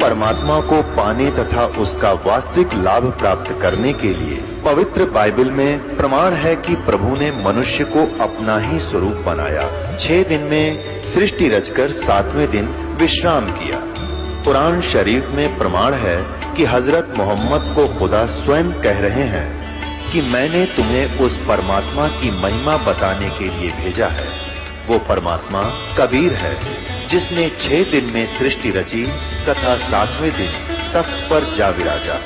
परमात्मा को पाने तथा उसका वास्तविक लाभ प्राप्त करने के लिए पवित्र बाइबल में प्रमाण है कि प्रभु ने मनुष्य को अपना ही स्वरूप बनाया। 6 दिन में सृष्टि रचकर 7वें दिन विश्राम किया। कुरान शरीफ में प्रमाण है कि हजरत मोहम्मद को खुदा स्वयं कह रहे हैं कि मैंने तुम्हें उस परमात्मा की महिमा बताने के लिए भेजा है। वो परमात्मा कबीर है जिसने 6 दिन में सृष्टि रची तथा 7वें दिन तख्त पर जा विराजा।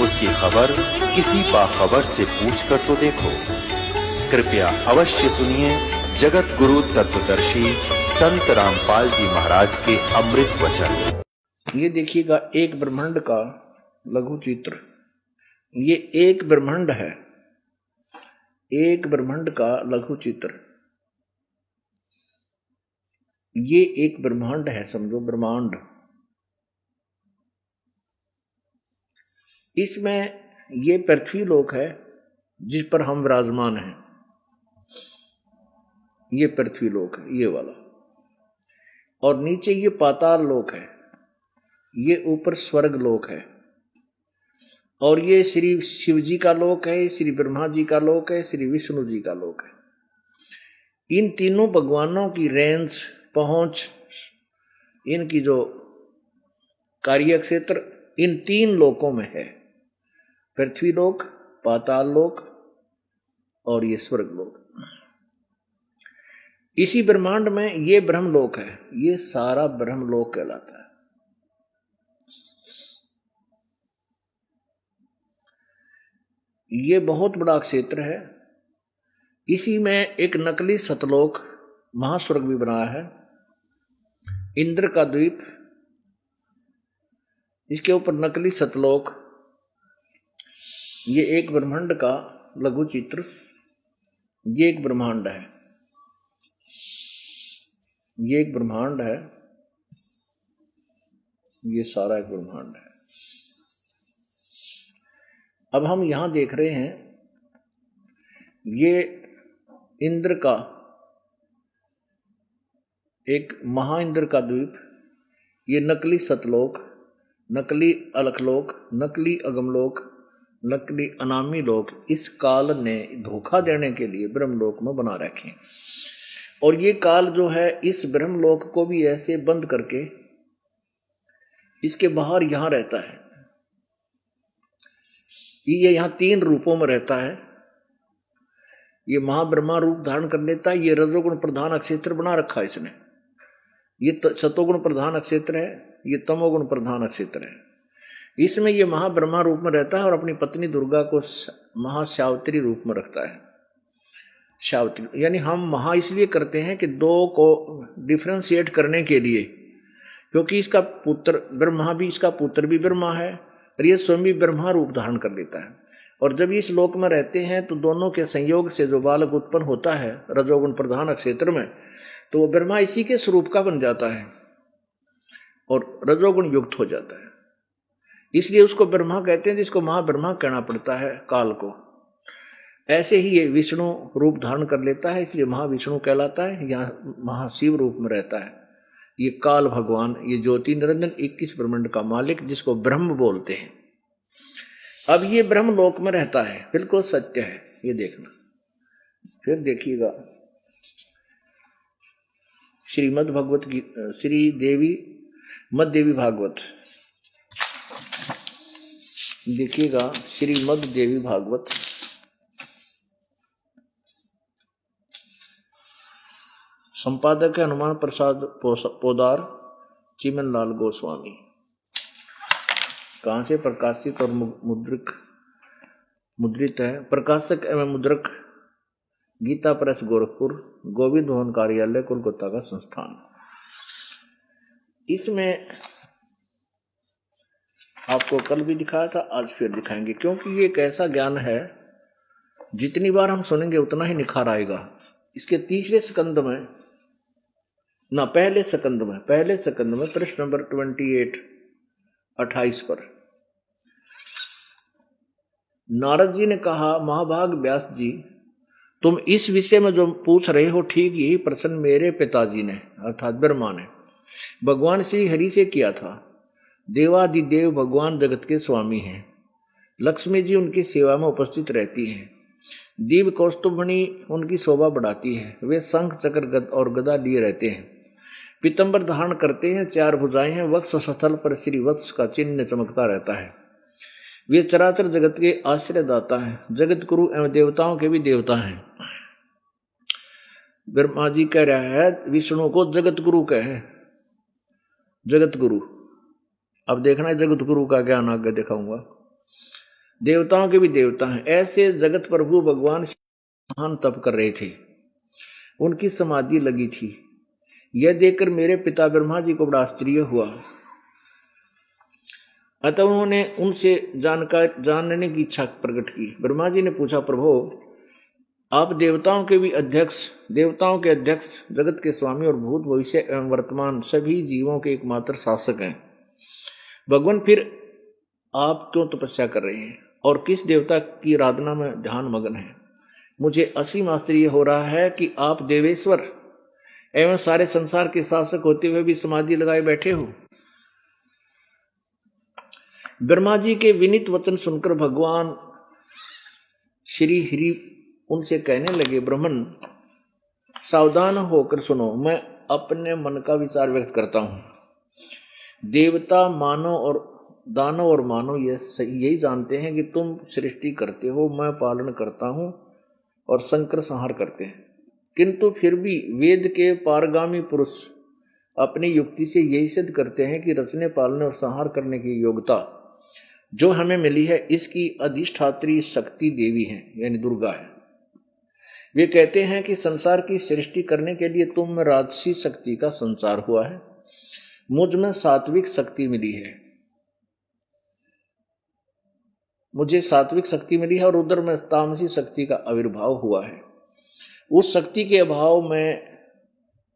उसकी खबर किसी बाखबर से पूछकर तो देखो। कृपया अवश्य सुनिए जगत गुरु तत्वदर्शी संत रामपाल जी महाराज के अमृत वचन। ये देखिएगा एक ब्रह्मांड का लघु चित्र। ये एक ब्रह्मांड है, एक ब्रह्मांड का लघु चित्र। ये एक ब्रह्मांड है, समझो ब्रह्मांड। इसमें ये पृथ्वी लोक है जिस पर हम विराजमान हैं। ये पृथ्वी लोक है, ये वाला। और नीचे ये पाताल लोक है, ये ऊपर स्वर्ग लोक है। और ये श्री शिव जी का लोक है, श्री ब्रह्मा जी का लोक है, श्री विष्णु जी का लोक है। इन तीनों भगवानों की रेंज, पहुंच, इनकी जो कार्य क्षेत्र इन 3 लोकों में है। पृथ्वी लोक, पाताल लोक और ये स्वर्ग लोक। इसी ब्रह्मांड में ये ब्रह्मलोक है, ये सारा ब्रह्मलोक कहलाता है। ये बहुत बड़ा क्षेत्र है। इसी में एक नकली सतलोक महास्वर्ग भी बनाया है, इंद्र का द्वीप। इसके ऊपर नकली सतलोक। ये एक ब्रह्मांड का लघु चित्र। ये एक ब्रह्मांड है, ये एक ब्रह्मांड है, ये सारा एक ब्रह्मांड है। अब हम यहां देख रहे हैं ये इंद्र का एक महा इंद्र का द्वीप, ये नकली सतलोक, नकली अलखलोक, नकली अगमलोक, नकली अनामी लोक इस काल ने धोखा देने के लिए ब्रह्मलोक में बना रखे। और ये काल जो है इस ब्रह्मलोक को भी ऐसे बंद करके इसके बाहर यहां रहता है। ये यहां 3 रूपों में रहता है। ये महाब्रह्मा रूप धारण कर लेता है। ये रजोगुण प्रधान अक्षेत्र बना रखा है इसने। ये सतोगुण प्रधान अक्षेत्र है, ये तमोगुण प्रधान अक्षेत्र है। इसमें ये महाब्रह्मा रूप में रहता है और अपनी पत्नी दुर्गा को महाश्यावत्री रूप में रखता है। श्यावत्री यानी हम महा इसलिए करते हैं कि 2 को डिफ्रेंशिएट करने के लिए, क्योंकि इसका पुत्र ब्रह्मा भी, इसका पुत्र भी ब्रह्मा है और ये स्वयं भी ब्रह्मा रूप धारण कर लेता है। और जब इस लोक में रहते हैं तो दोनों के संयोग से जो बालक उत्पन्न होता है रजोगुण प्रधान क्षेत्र में, तो वो ब्रह्मा इसी के स्वरूप का बन जाता है और रजोगुण युक्त हो जाता है। इसलिए उसको ब्रह्मा कहते हैं, जिसको महाब्रह्मा कहना पड़ता है काल को। ऐसे ही ये विष्णु रूप धारण कर लेता है, इसलिए महाविष्णु कहलाता है। यहाँ महाशिव रूप में रहता है ये काल भगवान, ये ज्योति निरंजन 21 ब्रह्मांड का मालिक, जिसको ब्रह्म बोलते हैं। अब ये ब्रह्म लोक में रहता है, बिल्कुल सत्य है, ये देखना। फिर देखिएगा श्रीमद् भगवत गीता, श्री देवी मद देवी भागवत, देखिएगा श्रीमद् देवी भागवत, संपादक है हनुमान प्रसाद पोदार, चिमन लाल गोस्वामी। कहाँ से प्रकाशित और मुद्रित है? प्रकाशक एवं मुद्रक गीता प्रेस गोरखपुर, गोविंद भवन कार्यालय कोलकाता का संस्थान। इसमें आपको कल भी दिखाया था, आज फिर दिखाएंगे, क्योंकि ये एक ऐसा ज्ञान है जितनी बार हम सुनेंगे उतना ही निखार आएगा। इसके तीसरे स्कंद में ना पहले स्कंद में प्रश्न नंबर 28 पर नारद जी ने कहा, महाभाग व्यास जी, तुम इस विषय में जो पूछ रहे हो ठीक यही प्रश्न मेरे पिताजी ने अर्थात ब्रह्मा ने भगवान श्री हरि से किया था। देवादिदेव भगवान जगत के स्वामी हैं। लक्ष्मी जी उनकी सेवा में उपस्थित रहती हैं। दीव कौस्तुभमणि उनकी शोभा बढ़ाती है। वे शंख चक्र और गदा लिए रहते हैं। पीतंबर धारण करते हैं, 4 भुजाएं हैं। वक्ष स्थल पर श्री वत्स का चिन्ह चमकता रहता है। वे चराचर जगत के आश्रयदाता हैं। जगत गुरु एवं देवताओं के भी देवता हैं। ब्रह्मा जी कह रहा है विष्णु को जगत गुरु कहे, जगत गुरु। अब देखना है जगत गुरु का ज्ञान आगे दिखाऊंगा। देवताओं के भी देवता हैं। ऐसे जगत प्रभु भगवान महान तप कर रहे थे। उनकी समाधि लगी थी। यह देखकर मेरे पिता ब्रह्मा जी को बड़ा आश्चर्य हुआ। अतः उन्होंने उनसे जानने की इच्छा प्रकट की। ब्रह्मा जी ने पूछा, प्रभु आप देवताओं के भी अध्यक्ष, देवताओं के अध्यक्ष, जगत के स्वामी और भूत भविष्य एवं वर्तमान सभी जीवों के एकमात्र शासक हैं। भगवान फिर आप क्यों तपस्या कर रहे हैं और किस देवता की आराधना में ध्यान मगन है? मुझे असीम आश्चर्य हो रहा है कि आप देवेश्वर एवं सारे संसार के शासक होते हुए भी समाधि लगाए बैठे हो। ब्रह्मा जी के विनीत वचन सुनकर भगवान श्री हरि उनसे कहने लगे, ब्राह्मण सावधान होकर सुनो, मैं अपने मन का विचार व्यक्त करता हूं। देवता मानव और दानव और मानव यही जानते हैं कि तुम सृष्टि करते हो, मैं पालन करता हूं और संकर संहार करते हैं। किंतु फिर भी वेद के पारगामी पुरुष अपनी युक्ति से यही सिद्ध करते हैं कि रचने, पालने और संहार करने की योग्यता जो हमें मिली है इसकी अधिष्ठात्री शक्ति देवी है, यानी दुर्गा है। वे कहते हैं कि संसार की सृष्टि करने के लिए तुम में राजसी शक्ति का संचार हुआ है, मुझ में सात्विक शक्ति मिली है, मुझे सात्विक शक्ति मिली है और उधर में तामसी शक्ति का आविर्भाव हुआ है। उस शक्ति के अभाव में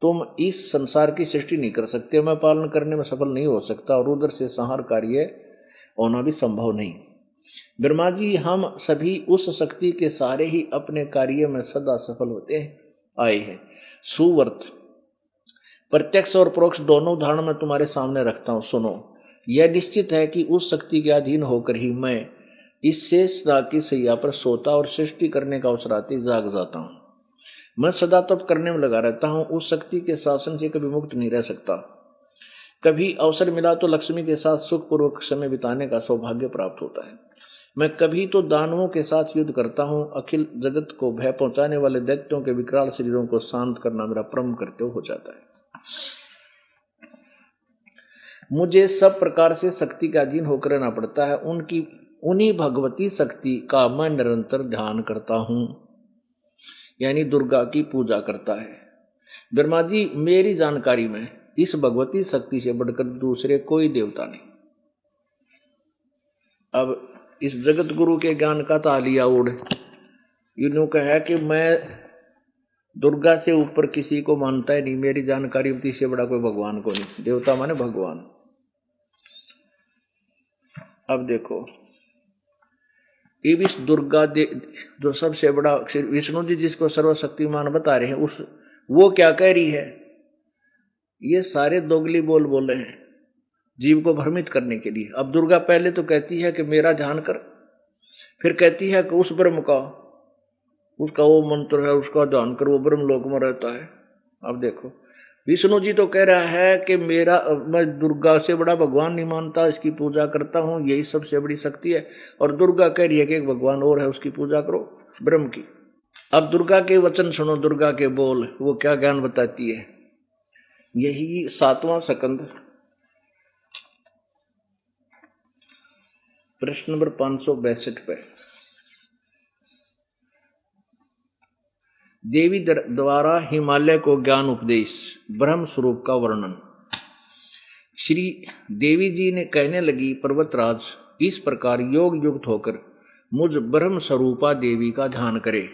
तुम इस संसार की सृष्टि नहीं कर सकते, मैं पालन करने में सफल नहीं हो सकता और उधर से संहार कार्य होना भी संभव नहीं। ब्रह्मा जी हम सभी उस शक्ति के सारे ही अपने कार्य में सदा सफल होते आए हैं। सुवर्त प्रत्यक्ष और परोक्ष दोनों उदाहरण मैं तुम्हारे सामने रखता हूं, सुनो। यह निश्चित है कि उस शक्ति के अधीन होकर ही मैं इस शेष राग की सैया पर सोता और सृष्टि करने का अवसर आते जाग जाता हूं। मैं सदा तप करने में लगा रहता हूं, उस शक्ति के शासन से कभी मुक्त नहीं रह सकता। कभी अवसर मिला तो लक्ष्मी के साथ सुखपूर्वक समय बिताने का सौभाग्य प्राप्त होता है। मैं कभी तो दानवों के साथ युद्ध करता हूं। अखिल जगत को भय पहुंचाने वाले दैत्यों के विकराल शरीरों को शांत करना मेरा परम कर्तव्य हो जाता है। मुझे सब प्रकार से शक्ति का अधीन होकर रहना पड़ता है। उन्हीं भगवती शक्ति का मैं निरंतर ध्यान करता हूं, यानी दुर्गा की पूजा करता है। ब्रह्मा जी मेरी जानकारी में इस भगवती शक्ति से बढ़कर दूसरे कोई देवता नहीं। अब इस जगत गुरु के ज्ञान का तालिया उड़ यूं कहा कि मैं दुर्गा से ऊपर किसी को मानता ही नहीं, मेरी जानकारी में से बड़ा कोई भगवान को नहीं। देवता माने भगवान। अब देखो इस दुर्गा जो सबसे बड़ा विष्णु जी जिसको सर्वशक्तिमान बता रहे हैं, उस वो क्या कह रही है? ये सारे दोगली बोल रहे हैं जीव को भ्रमित करने के लिए। अब दुर्गा पहले तो कहती है कि मेरा ध्यान कर, फिर कहती है कि उस ब्रह्म का, उसका वो मंत्र है, उसका ध्यान कर, वो ब्रह्म लोक में रहता है। अब देखो विष्णु जी तो कह रहा है कि मैं दुर्गा से बड़ा भगवान नहीं मानता, इसकी पूजा करता हूं, यही सबसे बड़ी शक्ति है। और दुर्गा कह रही है कि एक भगवान और है, उसकी पूजा करो, ब्रह्म की। अब दुर्गा के वचन सुनो, दुर्गा के बोल, वो क्या ज्ञान बताती है। यही 7वां स्कंद प्रश्न नंबर 562 पे देवी द्वारा हिमालय को ज्ञान उपदेश, ब्रह्म स्वरूप का वर्णन। श्री देवी जी ने कहने लगी, पर्वतराज इस प्रकार योग युक्त होकर मुझ ब्रह्म स्वरूपा देवी का ध्यान करे।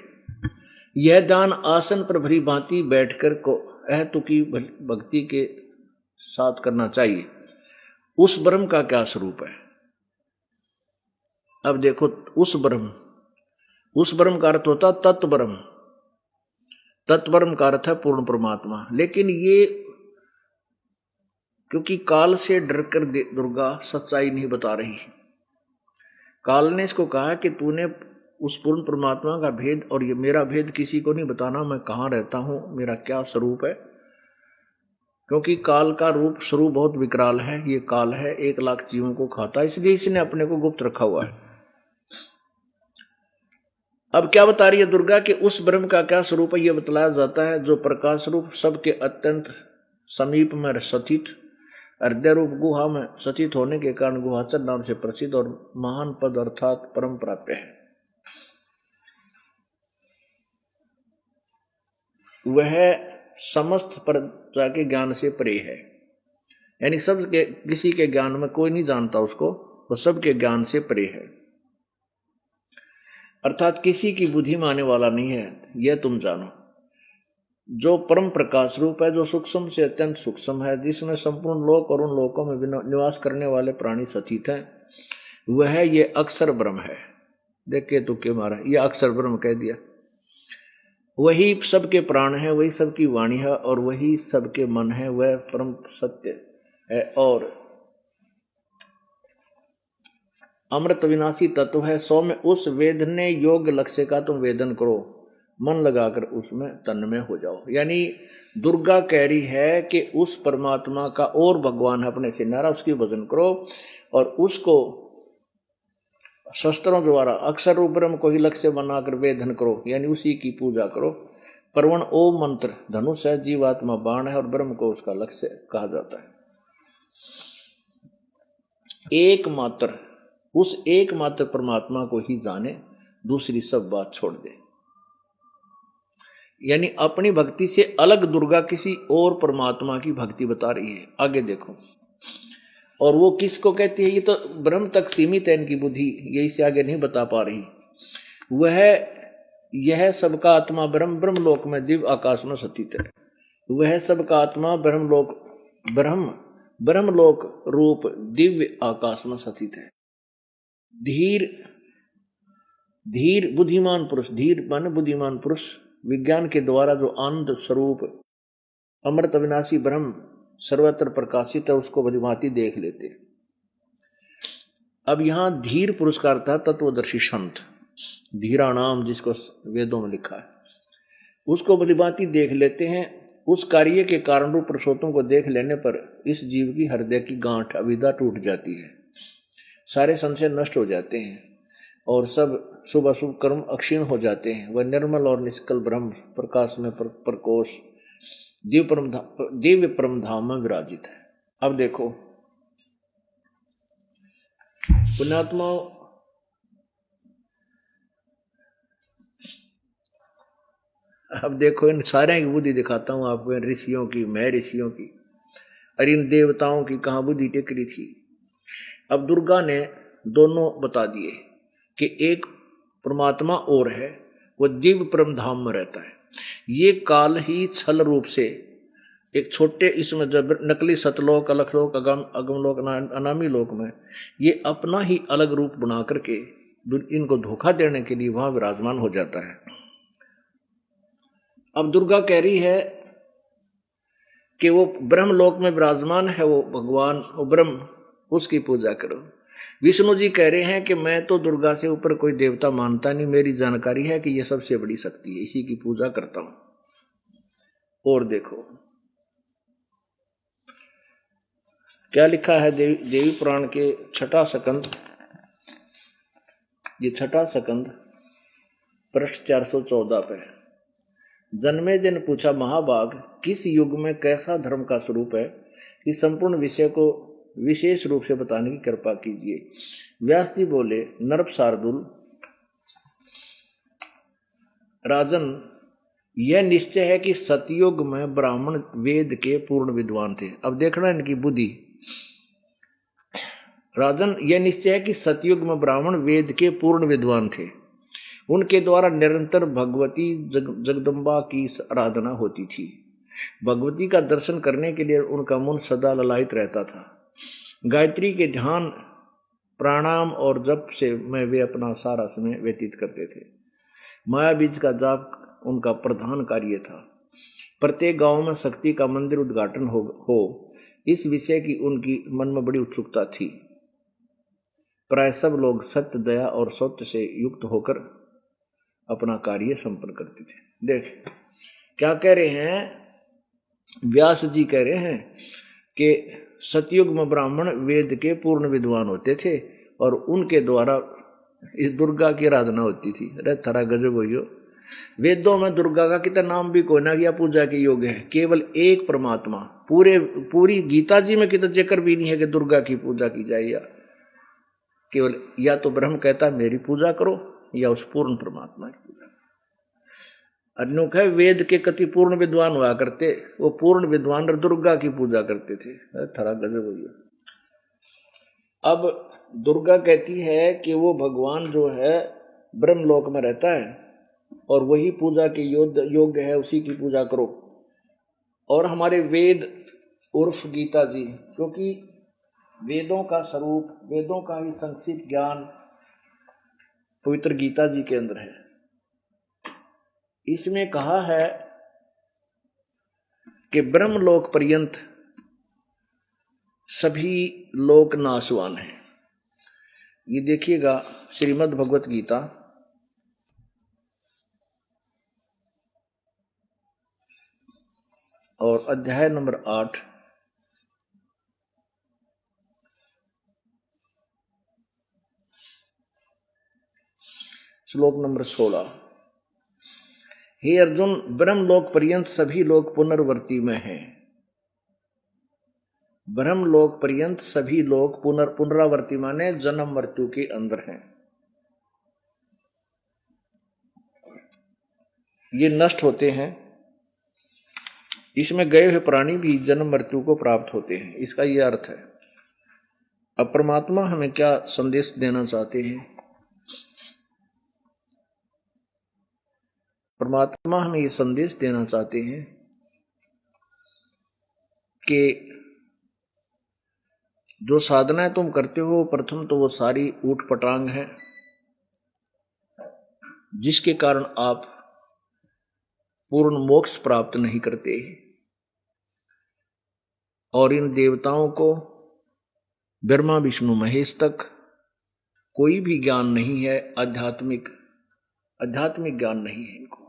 यह ध्यान आसन पर भली भांति बैठकर को अहतुकी भक्ति के साथ करना चाहिए। उस ब्रह्म का क्या स्वरूप है? अब देखो उस ब्रह्म का अर्थ होता तत्व ब्रह्म, तत्व ब्रह्म का अर्थ है पूर्ण परमात्मा। लेकिन ये क्योंकि काल से डरकर दुर्गा सच्चाई नहीं बता रही। काल ने इसको कहा कि तूने उस पूर्ण परमात्मा का भेद और ये मेरा भेद किसी को नहीं बताना, मैं कहाँ रहता हूँ, मेरा क्या स्वरूप है। क्योंकि काल का रूप स्वरूप बहुत विकराल है, ये काल है, 1 लाख जीवों को खाता, इसलिए इसने अपने को गुप्त रखा हुआ है। अब क्या बता रही है दुर्गा कि उस ब्रह्म का क्या स्वरूप है, यह बतलाया जाता है जो प्रकाश रूप सबके अत्यंत समीप में स्थित, हृदय रूप गुहा में स्थित होने के कारण गुहाचर नाम से प्रसिद्ध और महान पद अर्थात परम प्राप्य है। वह समस्त प्रजा के ज्ञान से परे है, यानी सब के किसी के ज्ञान में कोई नहीं जानता उसको, वो सबके ज्ञान से परे है, अर्थात किसी की बुद्धि में आने वाला नहीं है, यह तुम जानो। जो परम प्रकाश रूप है, जो सूक्ष्म से अत्यंत सूक्ष्म है, जिसमें संपूर्ण लोक और उन लोकों में निवास करने वाले प्राणी सचित हैं, वह ये अक्षर ब्रह्म है। देखिए तो के मारा यह अक्षर ब्रह्म कह दिया। वही सबके प्राण है, वही सबकी वाणी है और वही सबके मन है, वह परम सत्य है और अमृत विनाशी तत्व है। सौ में उस वेदने योग्य लक्ष्य का तुम वेदन करो, मन लगाकर उसमें तन्मय हो जाओ। यानी दुर्गा कह रही है कि उस परमात्मा का और भगवान है अपने से नारा, उसकी भजन करो और उसको शस्त्रों द्वारा अक्षर रूप ब्रह्म को ही लक्ष्य बनाकर वेदन करो, यानी उसी की पूजा करो। परवण ओम मंत्र धनुष है, जीवात्मा बाण है और ब्रह्म को उसका लक्ष्य कहा जाता है। एकमात्र उस एकमात्र परमात्मा को ही जाने, दूसरी सब बात छोड़ दे। यानी अपनी भक्ति से अलग दुर्गा किसी और परमात्मा की भक्ति बता रही है। आगे देखो, और वो किसको कहती है, ये तो ब्रह्म तक सीमित है इनकी बुद्धि, यही से आगे नहीं बता पा रही। वह यह सबका आत्मा ब्रह्म ब्रह्मलोक में दिव्य आकाश में स्थित है। वह सबका आत्मा ब्रह्मलोक रूप दिव्य आकाश में स्थित है। धीर बुद्धिमान पुरुष, धीर माने बुद्धिमान पुरुष, विज्ञान के द्वारा जो आनंद स्वरूप अमृत अविनाशी ब्रह्म सर्वत्र प्रकाशित है, उसको भलीभांति देख लेते। अब यहां धीर पुरुष का अर्थ है तत्वदर्शी संत, धीरा नाम जिसको वेदों में लिखा है, उसको भलीभांति देख लेते हैं। उस कार्य के कारण रूप पुरुषोत्तम को देख लेने पर इस जीव की हृदय की गांठ अविद्या टूट जाती है, सारे संशय नष्ट हो जाते हैं और सब शुभ अशुभ कर्म अक्षीण हो जाते हैं। वह निर्मल और निष्कल ब्रह्म प्रकाश में प्रकोश दिव्य परम धाम में विराजित है। अब देखो पुण्यात्माओं, अब देखो इन सारे की बुद्धि दिखाता हूं आपको, इन ऋषियों की, मैं ऋषियों की और इन देवताओं की कहां बुद्धि टेकरी थी। अब दुर्गा ने दोनों बता दिए कि एक परमात्मा और है, वो दिव्य परम धाम में रहता है। ये काल ही छल रूप से एक छोटे इसमें जब नकली सतलोक, अलखलोक, अगमलोक, अनामी लोक में ये अपना ही अलग रूप बना करके इनको धोखा देने के लिए वहां विराजमान हो जाता है। अब दुर्गा कह रही है कि वो ब्रह्मलोक में विराजमान है, वो भगवान, वो ब्रह्म, उसकी पूजा करो। विष्णु जी कह रहे हैं कि मैं तो दुर्गा से ऊपर कोई देवता मानता नहीं, मेरी जानकारी है कि ये सबसे बड़ी शक्ति है, इसी की पूजा करता हूं। और देखो क्या लिखा है देवी पुराण के छठा स्कंद, ये छठा स्कंद पृष्ठ 414 पे। जन्मेजय ने पूछा, महाभाग किस युग में कैसा धर्म का स्वरूप है, इस संपूर्ण विषय को विशेष रूप से बताने की कृपा कीजिए। व्यास जी बोले, नरप शार्दुल, राजन यह निश्चय है कि सतयुग में ब्राह्मण वेद के पूर्ण विद्वान थे। अब देखना इनकी बुद्धि। राजन यह निश्चय है कि सतयुग में ब्राह्मण वेद के पूर्ण विद्वान थे, उनके द्वारा निरंतर भगवती जगदम्बा की आराधना होती थी। भगवती का दर्शन करने के लिए उनका मन सदा ललायित रहता था। गायत्री के ध्यान, प्राणायाम और जप से में वे अपना सारा समय व्यतीत करते थे। माया बीज का जाप उनका प्रधान कार्य था। प्रत्येक गांव में शक्ति का मंदिर उद्घाटन हो इस विषय की उनकी मन में बड़ी उत्सुकता थी। प्राय सब लोग सत्य, दया और सत्य से युक्त होकर अपना कार्य संपन्न करते थे। देख क्या कह रहे हैं, व्यास जी कह रहे हैं कि सतयुग में ब्राह्मण वेद के पूर्ण विद्वान होते थे और उनके द्वारा इस दुर्गा की आराधना होती थी। अरे थारा गजब हो, वेदों में दुर्गा का कितना नाम भी कोई ना किया पूजा के योग्य है, केवल एक परमात्मा। पूरी गीता जी में कितना जिक्र भी नहीं है कि दुर्गा की पूजा की जाए, या केवल या तो ब्रह्म कहता मेरी पूजा करो या उस पूर्ण परमात्मा की पूजा। अनोखा वेद के कति पूर्ण विद्वान हुआ करते, वो पूर्ण विद्वान दुर्गा की पूजा करते थे। थरा गजब हो गया। अब दुर्गा कहती है कि वो भगवान जो है ब्रह्मलोक में रहता है और वही पूजा के योग्य है, उसी की पूजा करो। और हमारे वेद उर्फ गीता जी, क्योंकि वेदों का स्वरूप, वेदों का ही संक्षिप्त ज्ञान पवित्र गीता जी के अंदर है। इसमें कहा है कि ब्रह्मलोक पर्यंत सभी लोक नाशवान हैं। ये देखिएगा श्रीमद् भगवत गीता और अध्याय नंबर 8 श्लोक नंबर 16। हे अर्जुन, ब्रह्मलोक पर्यंत सभी लोग पुनर्वर्ती में हैं। ब्रह्मलोक पर्यंत सभी लोग पुनरावर्ती माने जन्म मृत्यु के अंदर हैं। ये नष्ट होते हैं। इसमें गए हुए प्राणी भी जन्म मृत्यु को प्राप्त होते हैं, इसका ये अर्थ है। अब परमात्मा हमें क्या संदेश देना चाहते हैं? परमात्मा हमें ये संदेश देना चाहते हैं कि जो साधनाएं तुम करते हो, प्रथम तो वो सारी ऊट पटांग है, जिसके कारण आप पूर्ण मोक्ष प्राप्त नहीं करते। और इन देवताओं को ब्रह्मा विष्णु महेश तक कोई भी ज्ञान नहीं है, आध्यात्मिक ज्ञान नहीं है इनको।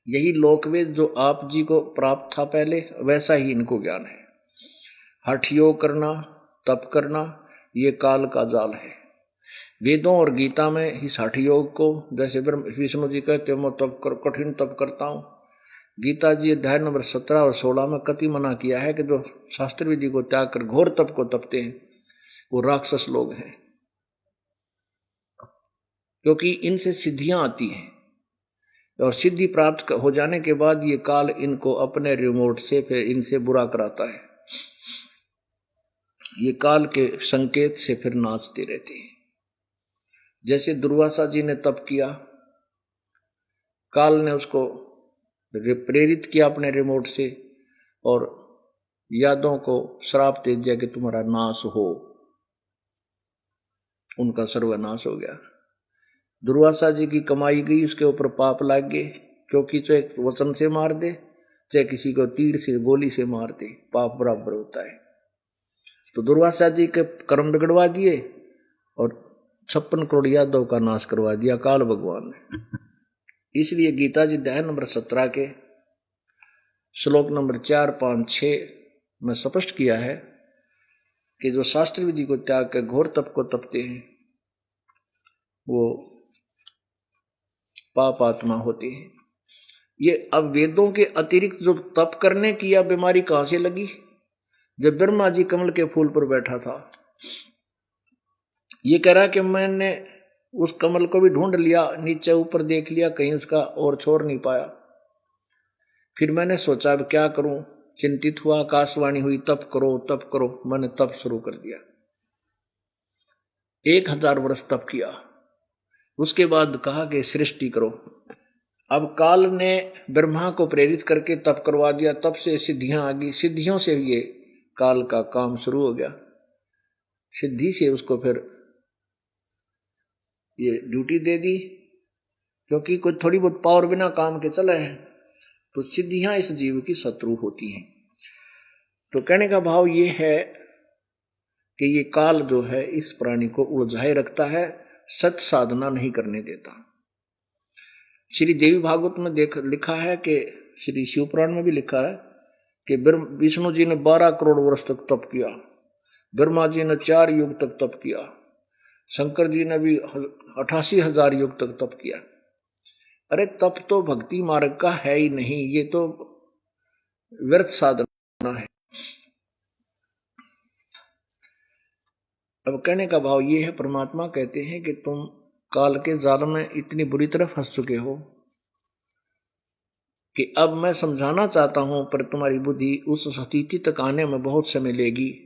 यही लोकवेद जो आप जी को प्राप्त था पहले, वैसा ही इनको ज्ञान है। हठ योग करना, तप करना, ये काल का जाल है। वेदों और गीता में इस हठ योग को, जैसे विष्णु जी कहते हो मैं तप कर, कठिन तप करता हूँ, गीता जी अध्याय नंबर 17 और 16 में कति मना किया है कि जो शास्त्र विधि को त्याग कर घोर तप को तपते हैं वो राक्षस लोग हैं, क्योंकि इनसे सिद्धियां आती हैं और सिद्धि प्राप्त हो जाने के बाद ये काल इनको अपने रिमोट से फिर इनसे बुरा कराता है। ये काल के संकेत से फिर नाचते रहते हैं। जैसे दुर्वासा जी ने तप किया, काल ने उसको प्रेरित किया अपने रिमोट से और यादों को श्राप दे दिया कि तुम्हारा नाश हो। उनका सर्वनाश हो गया। दुर्वासा जी की कमाई गई, उसके ऊपर पाप लग गए, क्योंकि चाहे वचन से मार दे चाहे किसी को तीर से गोली से मार दे, पाप बराबर होता है। तो दुर्वासा जी के कर्म बिगड़वा दिए और 56 करोड़ यादव का नाश करवा दिया काल भगवान ने। इसलिए गीता जी अध्याय नंबर 17 के श्लोक नंबर 4, 5, 6 में स्पष्ट किया है कि जो शास्त्र विधि को त्याग कर घोर तप को तपते हैं वो पाप आत्मा होते हैं। ये अब वेदों के अतिरिक्त जो तप करने की यह बीमारी कहां से लगी? जब ब्रह्मा जी कमल के फूल पर बैठा था, ये कह रहा कि मैंने उस कमल को भी ढूंढ लिया, नीचे ऊपर देख लिया, कहीं उसका और छोड़ नहीं पाया। फिर मैंने सोचा अब क्या करूं, चिंतित हुआ, आकाशवाणी हुई तप करो तप करो। मैंने तप शुरू कर दिया, 1000 वर्ष तप किया। उसके बाद कहा कि सृष्टि करो। अब काल ने ब्रह्मा को प्रेरित करके तप करवा दिया, तप से सिद्धियां आ गई, सिद्धियों से ये काल का काम शुरू हो गया। सिद्धि से उसको फिर ये ड्यूटी दे दी, क्योंकि कोई थोड़ी बहुत पावर बिना काम के चला है, तो सिद्धियां इस जीव की शत्रु होती हैं। तो कहने का भाव ये है कि ये काल जो है इस प्राणी को उलझाए रखता है, सत साधना नहीं करने देता। श्री देवी भागवत में लिखा है कि श्री शिवपुराण में भी लिखा है कि विष्णु जी ने 12 करोड़ वर्ष तक तप किया, ब्रह्मा जी ने 4 युग तक तप किया, शंकर जी ने भी 88,000 युग तक तप किया। अरे तप तो भक्ति मार्ग का है ही नहीं, ये तो व्यर्थ साधना है। अब कहने का भाव ये है, परमात्मा कहते हैं कि तुम काल के जाल में इतनी बुरी तरह फंस चुके हो कि अब मैं समझाना चाहता हूं, पर तुम्हारी बुद्धि उस स्थिति तक आने में बहुत समय लेगी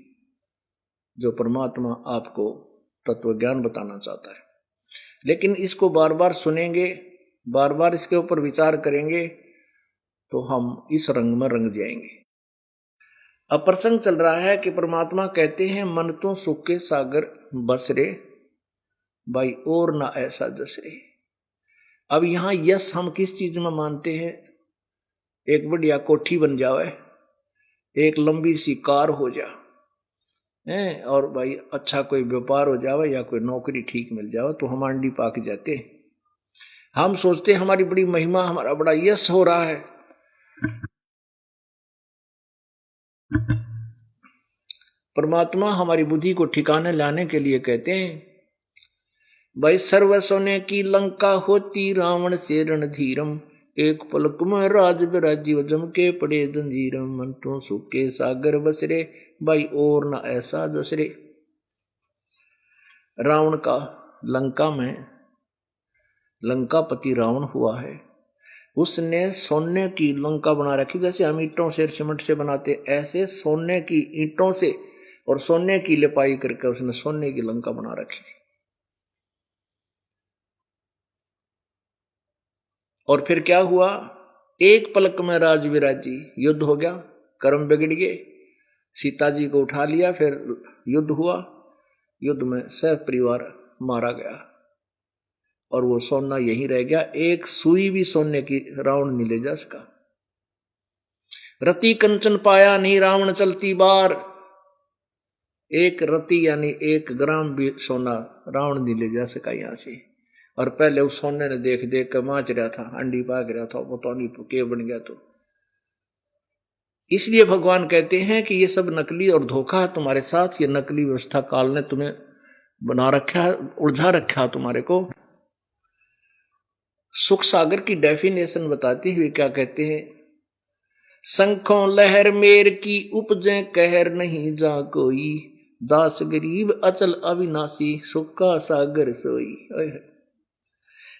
जो परमात्मा आपको तत्व ज्ञान बताना चाहता है। लेकिन इसको बार बार सुनेंगे, बार बार इसके ऊपर विचार करेंगे तो हम इस रंग में रंग जाएंगे। अब प्रसंग चल रहा है कि परमात्मा कहते हैं मन तो सुख के सागर बस रे भाई और ना ऐसा जस रे। अब यहां यश हम किस चीज में मानते हैं? एक बढ़िया कोठी बन जावे, एक लंबी सी कार हो जा, और भाई अच्छा कोई व्यापार हो जावे या कोई नौकरी ठीक मिल जावे तो हम आंडी पाक जाते। हम सोचते हमारी बड़ी महिमा, हमारा बड़ा यश हो रहा है। परमात्मा हमारी बुद्धि को ठिकाने लाने के लिए कहते हैं भाई सर्व सोने की लंका होती रावण से रणधीरम, एक पलक में राज विराजीव जम के पड़े जंजीरम, मन तो सुख के सागर बसरे भाई और न ऐसा जसरे। रावण का लंका में लंकापति रावण हुआ है, उसने सोने की लंका बना रखी, जैसे हम ईंटों से सीमेंट से बनाते ऐसे सोने की ईंटों से और सोने की लिपाई करके उसने सोने की लंका बना रखी थी। और फिर क्या हुआ? एक पलक में राज विराजी, युद्ध हो गया, कर्म बिगड़ गए, सीता जी को उठा लिया, फिर युद्ध हुआ, युद्ध में सब परिवार मारा गया और वो सोना यहीं रह गया। एक सुई भी सोने की रावण नहीं ले जा सका। रति कंचन पाया नहीं रावण चलती बार, एक रति यानी 1 ग्राम भी सोना रावण नहीं ले जा सका यहां से। और पहले उस सोने ने देख देख कर माच रहा था, अंडी पाग रहा था, वो तो नहीं के बन गया। तो इसलिए भगवान कहते हैं कि ये सब नकली और धोखा है तुम्हारे साथ, ये नकली व्यवस्था काल ने तुम्हें बना रखा है, उलझा रखा तुम्हारे को। सुख सागर की डेफिनेशन बताते हुए क्या कहते हैं? शंखों लहर मेर की उपजे कहर नहीं जा कोई, दास गरीब अचल अविनाशी सुख का सागर सोई।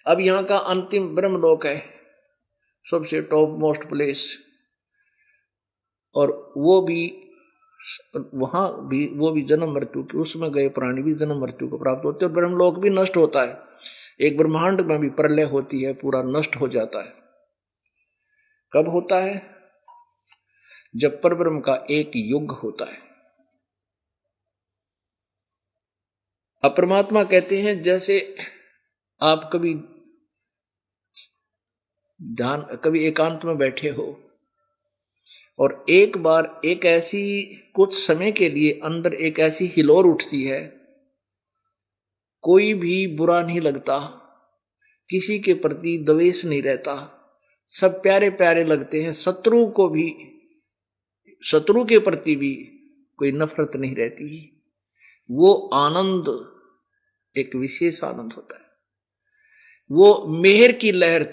अब यहां का अंतिम ब्रह्मलोक है, सबसे टॉप मोस्ट प्लेस, और वो भी वहां भी वो भी जन्म मृत्यु की, उसमें गए प्राणी भी जन्म मृत्यु को प्राप्त होते हैं। और ब्रह्मलोक भी नष्ट होता है, एक ब्रह्मांड में भी प्रलय होती है, पूरा नष्ट हो जाता है। कब होता है? जब परब्रह्म का एक युग होता है। अब परमात्मा कहते हैं जैसे आप कभी एकांत में बैठे हो और एक बार एक ऐसी कुछ समय के लिए अंदर एक ऐसी हिलोर उठती है, कोई भी बुरा नहीं लगता, किसी के प्रति द्वेष नहीं रहता, सब प्यारे प्यारे लगते हैं, शत्रु के प्रति भी कोई नफरत नहीं रहती। वो आनंद एक विशेष आनंद होता है। वो मेहर की लहर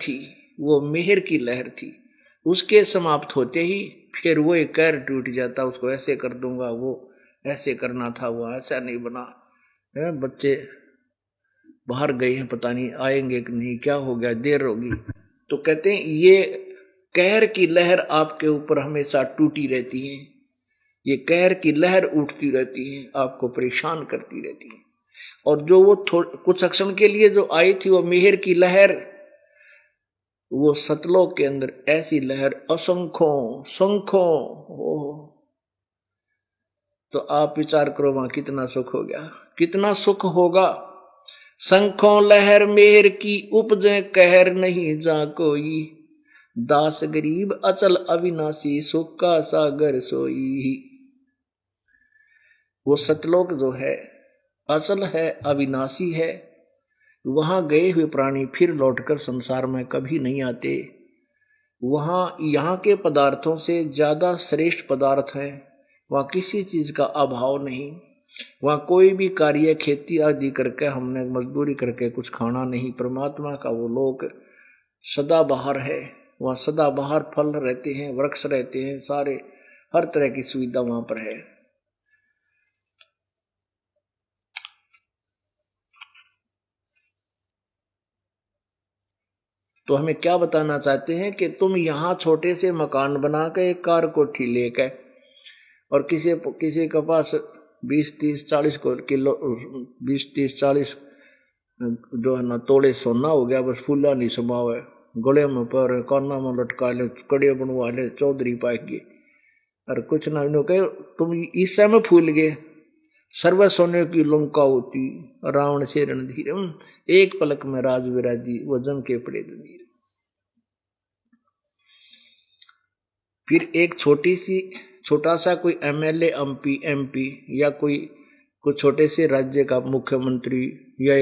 थी, उसके समाप्त होते ही फिर वो एक कहर टूट जाता, उसको ऐसे कर दूंगा, वो ऐसे करना था, वो ऐसा नहीं बना, बच्चे बाहर गए हैं, पता नहीं आएंगे कि नहीं, क्या हो गया, देर होगी। तो कहते हैं ये कहर की लहर आपके ऊपर हमेशा टूटी रहती है, ये कहर की लहर उठती रहती है, आपको परेशान करती रहती है। और जो वो कुछ क्षण के लिए जो आई थी वो मेहर की लहर, वो सतलोक के अंदर ऐसी लहर असंख्यों हो। तो आप विचार करो वहां कितना सुख हो गया, कितना सुख होगा। शंखों लहर मेहर की उपजे कहर नहीं जा कोई, दास गरीब अचल अविनाशी सुख का सागर सोई। वो सतलोक जो है अचल है, अविनाशी है। वहां गए हुए प्राणी फिर लौटकर संसार में कभी नहीं आते। वहां यहाँ के पदार्थों से ज्यादा श्रेष्ठ पदार्थ है। वहां किसी चीज का अभाव नहीं। वहां कोई भी कार्य खेती आदि करके हमने मजदूरी करके कुछ खाना नहीं। परमात्मा का वो लोक सदा बाहर है। वहां सदा बाहर फल रहते हैं, वृक्ष रहते हैं, सारे हर तरह की सुविधा वहां पर है। तो हमें क्या बताना चाहते हैं कि तुम यहाँ छोटे से मकान बना के एक कार कोठी लेके और किसी के पास 20-30-40 किलो 20-30-40 जो है ना तोड़े सोना हो गया, बस फूला नहीं समाव है, गले में पर काना में लटका ले, कड़े बनवा ले, चौधरी पाएगी और कुछ ना कहे तुम इस समय फूल गए। सर्व सोने की लंका होती रावण से रणधीर, एक पलक में राज विराजी वो जम के पड़े दनीर। फिर एक छोटा सा कोई एमएलए एमपी या कोई छोटे से राज्य का मुख्यमंत्री या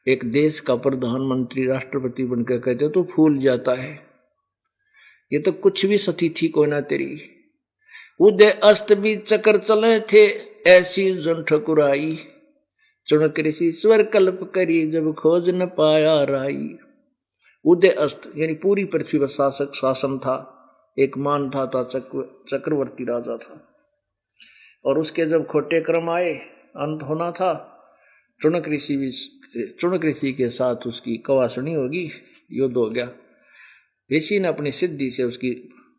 एक देश का प्रधानमंत्री राष्ट्रपति बनकर कहते तो फूल जाता है। ये तो कुछ भी सतिथि को ना तेरी। उदय अस्त भी चक्कर चले थे ऐसी जन ठकुराई, चुनक ऋषि स्वर कल्प करी जब खोज न पाया राई। उदय अस्त यानी पूरी पृथ्वी पर शासन था। एक मान था चक्रवर्ती राजा था और उसके जब खोटे क्रम आए, अंत होना था, चुनक ऋषि के साथ उसकी कवासनी होगी, युद्ध हो गया। ऋषि ने अपनी सिद्धि से उसकी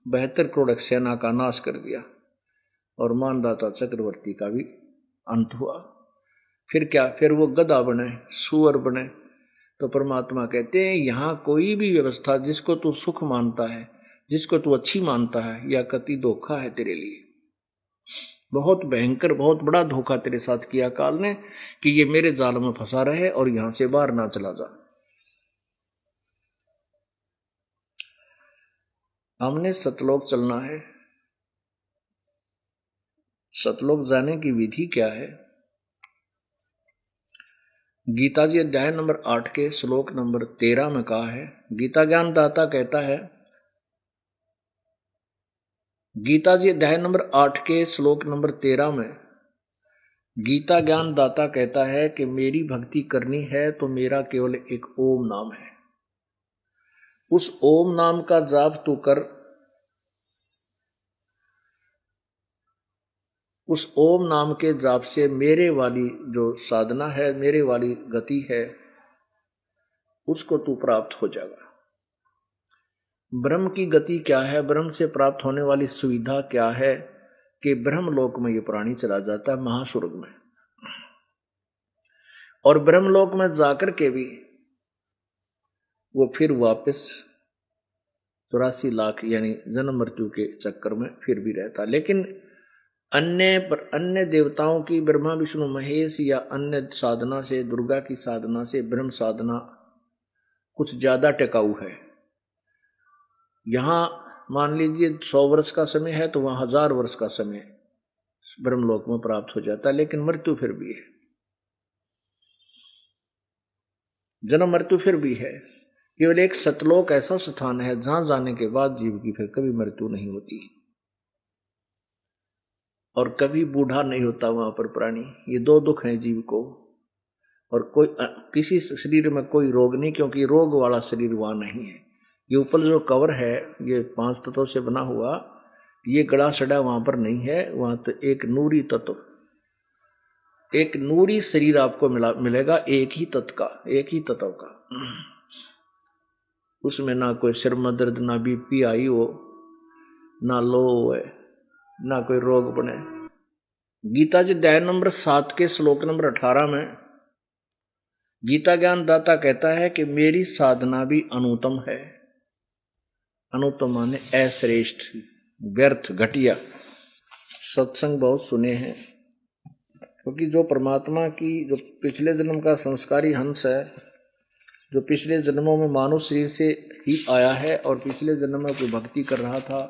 72 करोड़ सेना का नाश कर दिया और मानदाता चक्रवर्ती का भी अंत हुआ। फिर क्या, फिर वो गधा बने, सुअर बने। तो परमात्मा कहते हैं यहाँ कोई भी व्यवस्था जिसको तू सुख मानता है, जिसको तू अच्छी मानता है, या कति धोखा है तेरे लिए। बहुत भयंकर, बहुत बड़ा धोखा तेरे साथ किया काल ने कि ये मेरे जाल में फंसा रहे और यहां से बाहर ना चला जा। हमने सतलोक चलना है। सतलोक जाने की विधि क्या है? गीता जी अध्याय नंबर 8 के श्लोक नंबर 13 में कहा है। गीता ज्ञान दाता कहता है, गीता जी अध्याय नंबर 8 के श्लोक नंबर 13 में गीता ज्ञान दाता कहता है कि मेरी भक्ति करनी है तो मेरा केवल एक ओम नाम है। उस ओम नाम का जाप तू कर। उस ओम नाम के जाप से मेरे वाली जो साधना है, मेरे वाली गति है, उसको तू प्राप्त हो जाएगा। ब्रह्म की गति क्या है, ब्रह्म से प्राप्त होने वाली सुविधा क्या है कि ब्रह्मलोक में ये प्राणी चला जाता है, महास्वर्ग में। और ब्रह्मलोक में जाकर के भी वो फिर वापस 84 लाख यानी जन्म मृत्यु के चक्कर में फिर भी रहता। लेकिन अन्य देवताओं की ब्रह्मा विष्णु महेश या अन्य साधना से, दुर्गा की साधना से ब्रह्म साधना कुछ ज्यादा टिकाऊ है। यहां मान लीजिए 100 वर्ष का समय है तो वहां 1000 वर्ष का समय ब्रह्मलोक में प्राप्त हो जाता है, लेकिन मृत्यु फिर भी है, जन्म मृत्यु फिर भी है। केवल एक सतलोक ऐसा स्थान है जहां जाने के बाद जीव की फिर कभी मृत्यु नहीं होती और कभी बूढ़ा नहीं होता वहां पर प्राणी। ये 2 दुख हैं जीव को। और कोई किसी शरीर में कोई रोग नहीं, क्योंकि रोग वाला शरीर वहां नहीं है। ये ऊपर जो कवर है ये 5 तत्वों से बना हुआ, ये गड़ा सड़ा वहां पर नहीं है। वहां तो एक नूरी तत्व, एक नूरी शरीर आपको मिलेगा, एक ही तत्व का। उसमें ना कोई सिर में दर्द, ना बीपी आई हो, ना लो है, ना कोई रोग बने। गीता जी अध्याय नंबर 7 के श्लोक नंबर 18 में गीता ज्ञान दाता कहता है कि मेरी साधना भी अनुत्तम है। अनुत्तम माने अश्रेष्ठ, व्यर्थ, घटिया। सत्संग बहुत सुने हैं, क्योंकि जो परमात्मा की जो पिछले जन्म का संस्कारी हंस है, जो पिछले जन्मों में मानव शरीर से ही आया है और पिछले जन्म में कोई भक्ति कर रहा था,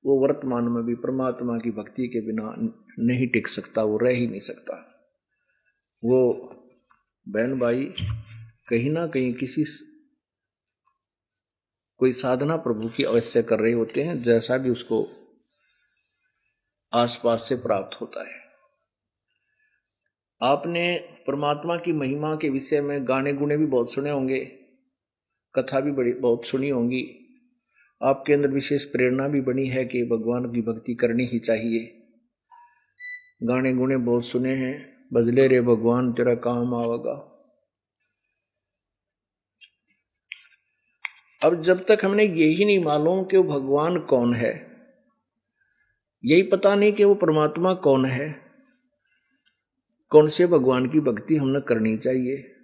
वो वर्तमान में भी परमात्मा की भक्ति के बिना नहीं टिक सकता, वो रह ही नहीं सकता। वो बहन भाई कहीं ना कहीं कोई साधना प्रभु की अवश्य कर रहे होते हैं, जैसा भी उसको आसपास से प्राप्त होता है। आपने परमात्मा की महिमा के विषय में गाने गुने भी बहुत सुने होंगे, कथा भी बहुत सुनी होंगी। आपके अंदर विशेष प्रेरणा भी बनी है कि भगवान की भक्ति करनी ही चाहिए। गाने गुने बहुत सुने हैं, बदले रे भगवान तेरा काम आवेगा। अब जब तक हमने यही नहीं मालूम कि वो भगवान कौन है, यही पता नहीं कि वो परमात्मा कौन है, कौन से भगवान की भक्ति हमने करनी चाहिए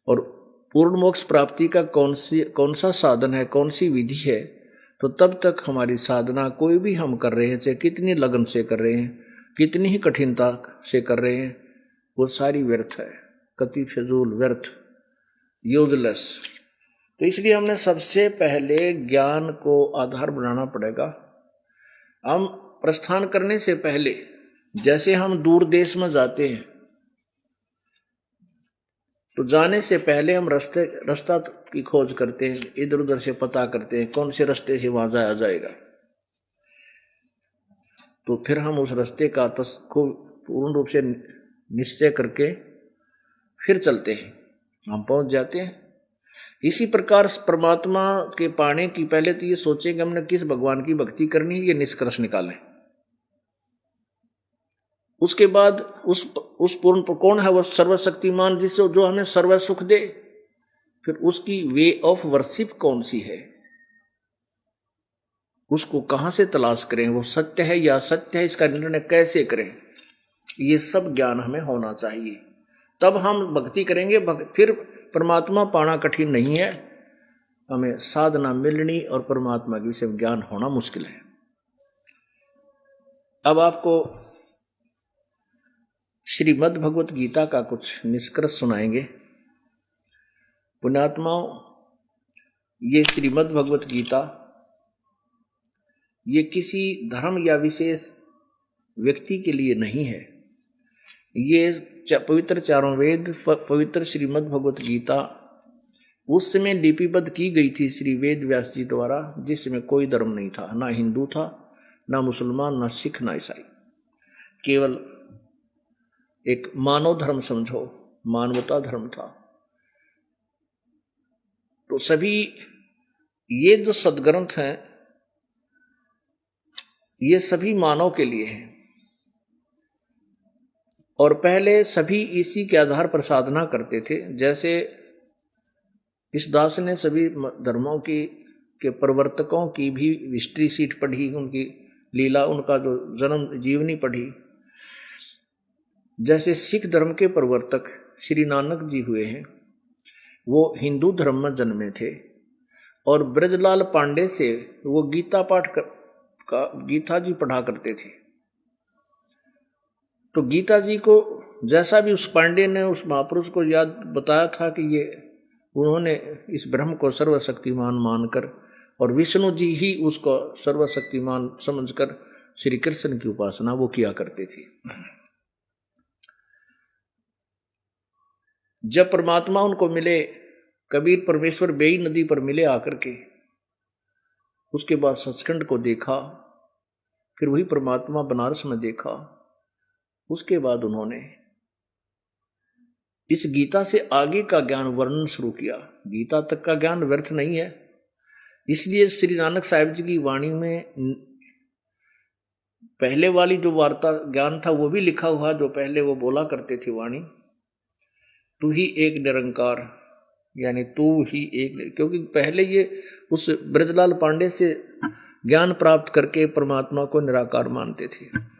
और पूर्ण मोक्ष प्राप्ति का कौन सा साधन है, कौन सी विधि है, तो तब तक हमारी साधना कोई भी हम कर रहे हैं, चाहे कितनी लगन से कर रहे हैं, कितनी ही कठिनता से कर रहे हैं, वो सारी व्यर्थ है, कति फिजूल, व्यर्थ, यूजलेस। तो इसलिए हमने सबसे पहले ज्ञान को आधार बनाना पड़ेगा। हम प्रस्थान करने से पहले, जैसे हम दूर देश में जाते हैं तो जाने से पहले हम रास्ता की खोज करते हैं, इधर उधर से पता करते हैं कौन से रास्ते से वहां जाया जाएगा। तो फिर हम उस रास्ते का को पूर्ण रूप से निश्चय करके फिर चलते हैं, हम पहुंच जाते हैं। इसी प्रकार परमात्मा के पाने की पहले तो ये सोचें कि हमने किस भगवान की भक्ति करनी है, ये निष्कर्ष निकालें। उसके बाद उस पूर्ण कौन है, वो सर्वशक्तिमान जिससे जो हमें सर्व सुख दे। फिर उसकी वे ऑफ वर्शिप कौन सी है, उसको कहां से तलाश करें, वो सत्य है या सत्य है, इसका निर्णय कैसे करें, ये सब ज्ञान हमें होना चाहिए। तब हम भक्ति करेंगे। फिर परमात्मा पाना कठिन नहीं है, हमें साधना मिलनी और परमात्मा के विषय ज्ञान होना मुश्किल है। अब आपको श्रीमद् भगवत गीता का कुछ निष्कर्ष सुनाएंगे। पुण्यात्माओं, ये श्रीमद् भगवत गीता ये किसी धर्म या विशेष व्यक्ति के लिए नहीं है। ये पवित्र चारों वेद, पवित्र श्रीमद् भगवत गीता उस समय लिपिबद्ध की गई थी श्री वेद व्यास जी द्वारा, जिसमें कोई धर्म नहीं था, ना हिंदू था, ना मुसलमान, ना सिख, ना ईसाई। केवल एक मानव धर्म समझो, मानवता धर्म था। तो सभी ये जो सदग्रंथ हैं ये सभी मानव के लिए हैं और पहले सभी इसी के आधार पर साधना करते थे। जैसे इस दास ने सभी धर्मों के प्रवर्तकों की भी हिस्ट्री सीट पढ़ी, उनकी लीला, उनका जो जन्म जीवनी पढ़ी। जैसे सिख धर्म के प्रवर्तक श्री नानक जी हुए हैं, वो हिंदू धर्म में जन्मे थे और ब्रजलाल पांडे से वो गीता जी पढ़ा करते थे। तो गीता जी को जैसा भी उस पांडे ने उस महापुरुष को याद बताया था कि ये उन्होंने इस ब्रह्म को सर्वशक्तिमान मानकर और विष्णु जी ही उसको सर्वशक्तिमान समझकर श्री कृष्ण की उपासना वो किया करते थे। जब परमात्मा उनको मिले, कबीर परमेश्वर बेई नदी पर मिले आकर के, उसके बाद सचखंड को देखा, फिर वही परमात्मा बनारस में देखा। उसके बाद उन्होंने इस गीता से आगे का ज्ञान वर्णन शुरू किया। गीता तक का ज्ञान व्यर्थ नहीं है, इसलिए श्री नानक साहिब जी की वाणी में पहले वाली जो वार्ता ज्ञान था वो भी लिखा हुआ, जो पहले वो बोला करते थे वाणी, तू ही एक निरंकार, यानी तू ही एक। क्योंकि पहले ये उस ब्रजलाल पांडे से ज्ञान प्राप्त करके परमात्मा को निराकार मानते थे।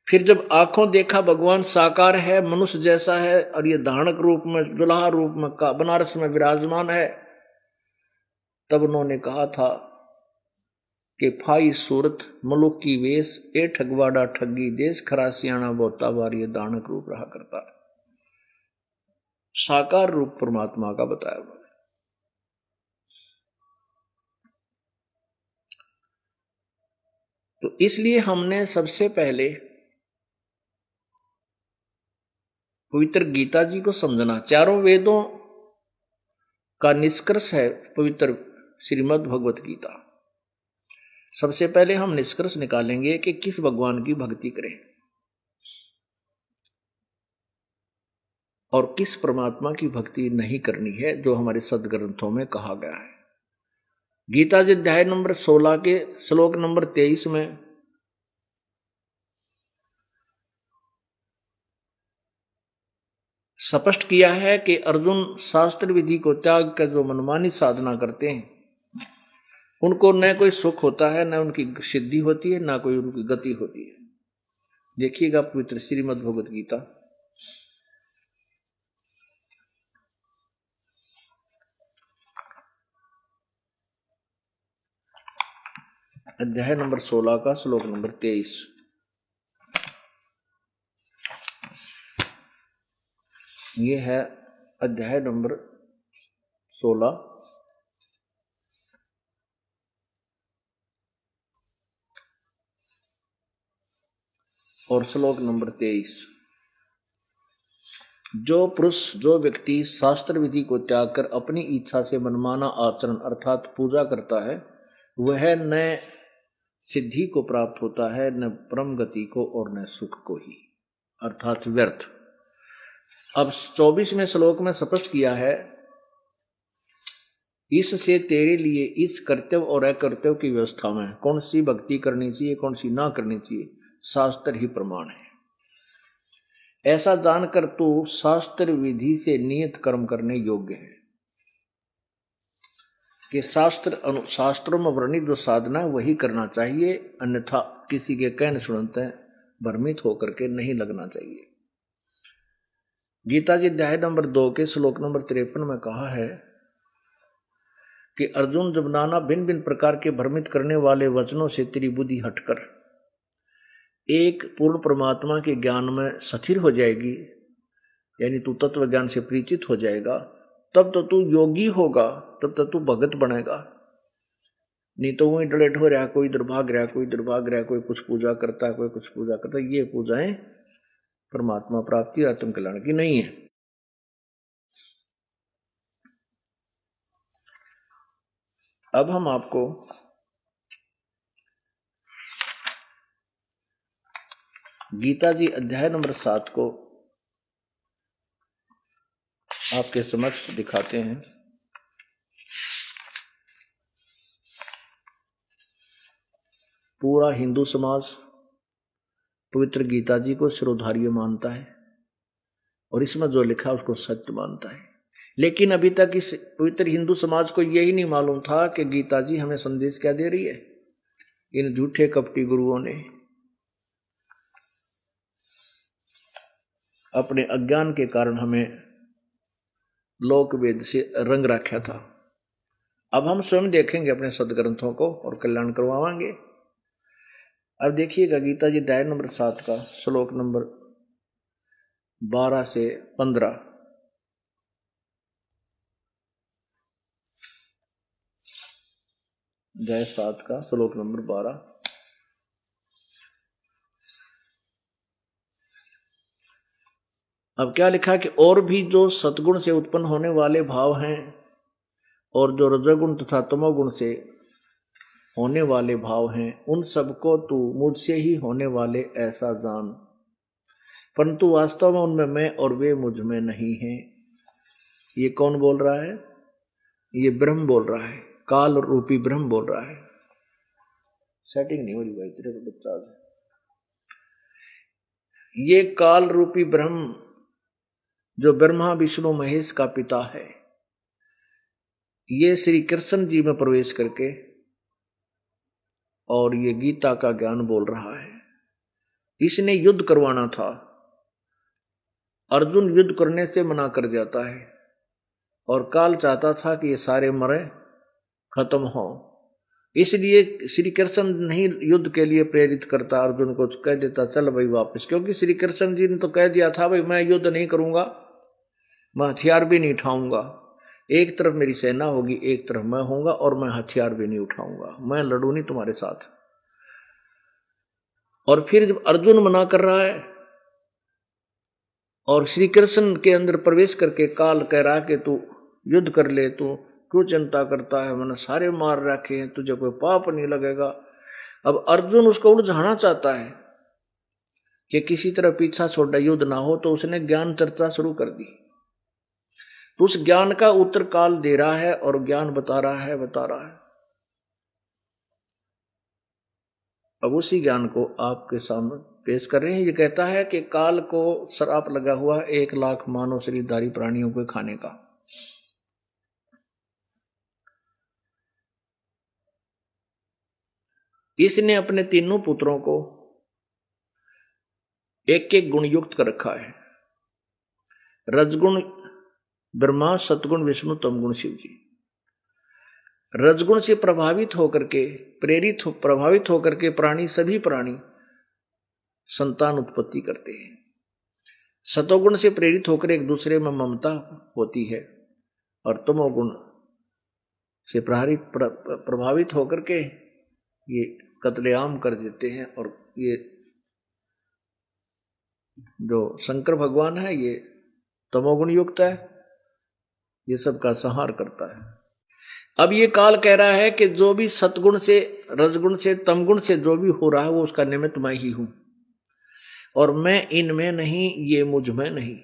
फिर जब आंखों देखा भगवान साकार है, मनुष्य जैसा है और ये धारणक रूप में, दुल्हा रूप में बनारस में विराजमान है, तब उन्होंने कहा था कि फाई सूरत मलुक की वेश, ए ठगवाड़ा ठगी देश, खरा सियाणा बोता बार, ये धारणक रूप रहा करता है। साकार रूप परमात्मा का बताया हुआ है। तो इसलिए हमने सबसे पहले पवित्र गीता जी को समझना। चारों वेदों का निष्कर्ष है पवित्र श्रीमद् भगवत गीता। सबसे पहले हम निष्कर्ष निकालेंगे कि किस भगवान की भक्ति करें और किस परमात्मा की भक्ति नहीं करनी है, जो हमारे सदग्रंथों में कहा गया है। गीता जी अध्याय नंबर 16 के श्लोक नंबर 23 में स्पष्ट किया है कि अर्जुन शास्त्र विधि को त्याग कर जो मनमानी साधना करते हैं उनको न कोई सुख होता है, न उनकी सिद्धि होती है, न कोई उनकी गति होती है। देखिएगा पवित्र श्रीमद् भगवत गीता अध्याय नंबर 16 का श्लोक नंबर 23। ये है अध्याय नंबर 16 और श्लोक नंबर 23। जो पुरुष, जो व्यक्ति शास्त्र विधि को त्याग कर अपनी इच्छा से मनमाना आचरण अर्थात पूजा करता है, वह न सिद्धि को प्राप्त होता है, न परम गति को और न सुख को ही, अर्थात व्यर्थ। अब 24वें श्लोक में स्पष्ट किया है, इससे तेरे लिए इस कर्तव्य और अकर्तव्य की व्यवस्था में कौन सी भक्ति करनी चाहिए, कौन सी ना करनी चाहिए, शास्त्र ही प्रमाण है। ऐसा जानकर तू शास्त्र विधि से नियत कर्म करने योग्य है कि शास्त्रों में वर्णित जो साधना वही करना चाहिए, अन्यथा किसी के कहने सुनते भ्रमित होकर के नहीं लगना चाहिए। गीता जी अध्याय नंबर 2 के श्लोक नंबर 53 में कहा है कि अर्जुन, जब नाना भिन्न भिन्न प्रकार के भ्रमित करने वाले वचनों से तेरी बुद्धि हटकर एक पूर्ण परमात्मा के ज्ञान में स्थिर हो जाएगी, यानी तू तत्व ज्ञान से परिचित हो जाएगा, तब तो तू योगी होगा, तब तो तू भगत बनेगा। नहीं तो वही डलेट हो रहा, कोई इधर भाग रहा, कोई इधर भाग रहा, कोई कुछ पूजा करता है, कोई कुछ पूजा करता है। ये पूजाएं परमात्मा प्राप्ति आत्म कल्याण की नहीं है। अब हम आपको गीता जी अध्याय नंबर 7 को आपके समक्ष दिखाते हैं। पूरा हिंदू समाज पवित्र गीता जी को शिरोधार्य मानता है और इसमें जो लिखा उसको सत्य मानता है, लेकिन अभी तक इस पवित्र हिंदू समाज को यही नहीं मालूम था कि गीता जी हमें संदेश क्या दे रही है। इन झूठे कपटी गुरुओं ने अपने अज्ञान के कारण हमें लोक वेद से रंग रखा था। अब हम स्वयं देखेंगे अपने सदग्रंथों को और कल्याण करवाएंगे। अब देखिएगा गीता जी अध्याय नंबर 7 का श्लोक नंबर 12 से 15। अध्याय 7 का श्लोक नंबर 12। अब क्या लिखा कि और भी जो सतगुण से उत्पन्न होने वाले भाव हैं और जो रजोगुण तथा तमोगुण से होने वाले भाव हैं, उन सबको तू मुझसे ही होने वाले ऐसा जान, परंतु वास्तव में उनमें मैं और वे मुझ में नहीं हैं। ये कौन बोल रहा है? ये ब्रह्म बोल रहा है, काल रूपी ब्रह्म बोल रहा है। सेटिंग नहीं हो रही भाई तेरे को बच्चा से। ये काल रूपी ब्रह्म जो ब्रह्मा विष्णु महेश का पिता है, ये श्री कृष्ण जी में प्रवेश करके और ये गीता का ज्ञान बोल रहा है। इसने युद्ध करवाना था, अर्जुन युद्ध करने से मना कर जाता है और काल चाहता था कि ये सारे मरे खत्म हो, इसलिए श्री कृष्ण नहीं युद्ध के लिए प्रेरित करता, अर्जुन को कह देता चल भाई वापस, क्योंकि श्री कृष्ण जी ने तो कह दिया था भाई मैं युद्ध नहीं करूंगा, मैं हथियार भी नहीं उठाऊंगा। एक तरफ मेरी सेना होगी, एक तरफ मैं होऊंगा और मैं हथियार भी नहीं उठाऊंगा, मैं लड़ू नहीं तुम्हारे साथ। और फिर जब अर्जुन मना कर रहा है और श्री कृष्ण के अंदर प्रवेश करके काल कह रहा है कि तू युद्ध कर ले, तू क्यों चिंता करता है, मैंने सारे मार रखे हैं, तुझे कोई पाप नहीं लगेगा। अब अर्जुन उसको उलझाना चाहता है कि किसी तरह पीछा छोड़ा, युद्ध ना हो, तो उसने ज्ञान चर्चा शुरू कर दी। तो उस ज्ञान का उत्तर काल दे रहा है और ज्ञान बता रहा है। अब उसी ज्ञान को आपके सामने पेश कर रहे हैं। ये कहता है कि काल को श्राप लगा हुआ 1,00,000 मानव शरीरधारी प्राणियों को खाने का। इसने अपने तीनों पुत्रों को एक एक गुण युक्त कर रखा है। रजगुण ब्रह्मा, सतगुण विष्णु, तमगुण शिव जी। रजगुण से प्रभावित होकर के प्राणी, सभी प्राणी संतान उत्पत्ति करते हैं। सतोगुण से प्रेरित होकर एक दूसरे में ममता होती है और तमोगुण से प्रभावित होकर के ये कत्लेआम कर देते हैं। और ये जो शंकर भगवान है ये तमोगुण युक्त है, ये सब का संहार करता है। अब ये काल कह रहा है कि जो भी सतगुण से, रजगुण से, तमगुण से जो भी हो रहा है वो उसका निमित्त मैं ही हूं, और मैं इनमें नहीं, ये मुझ में नहीं,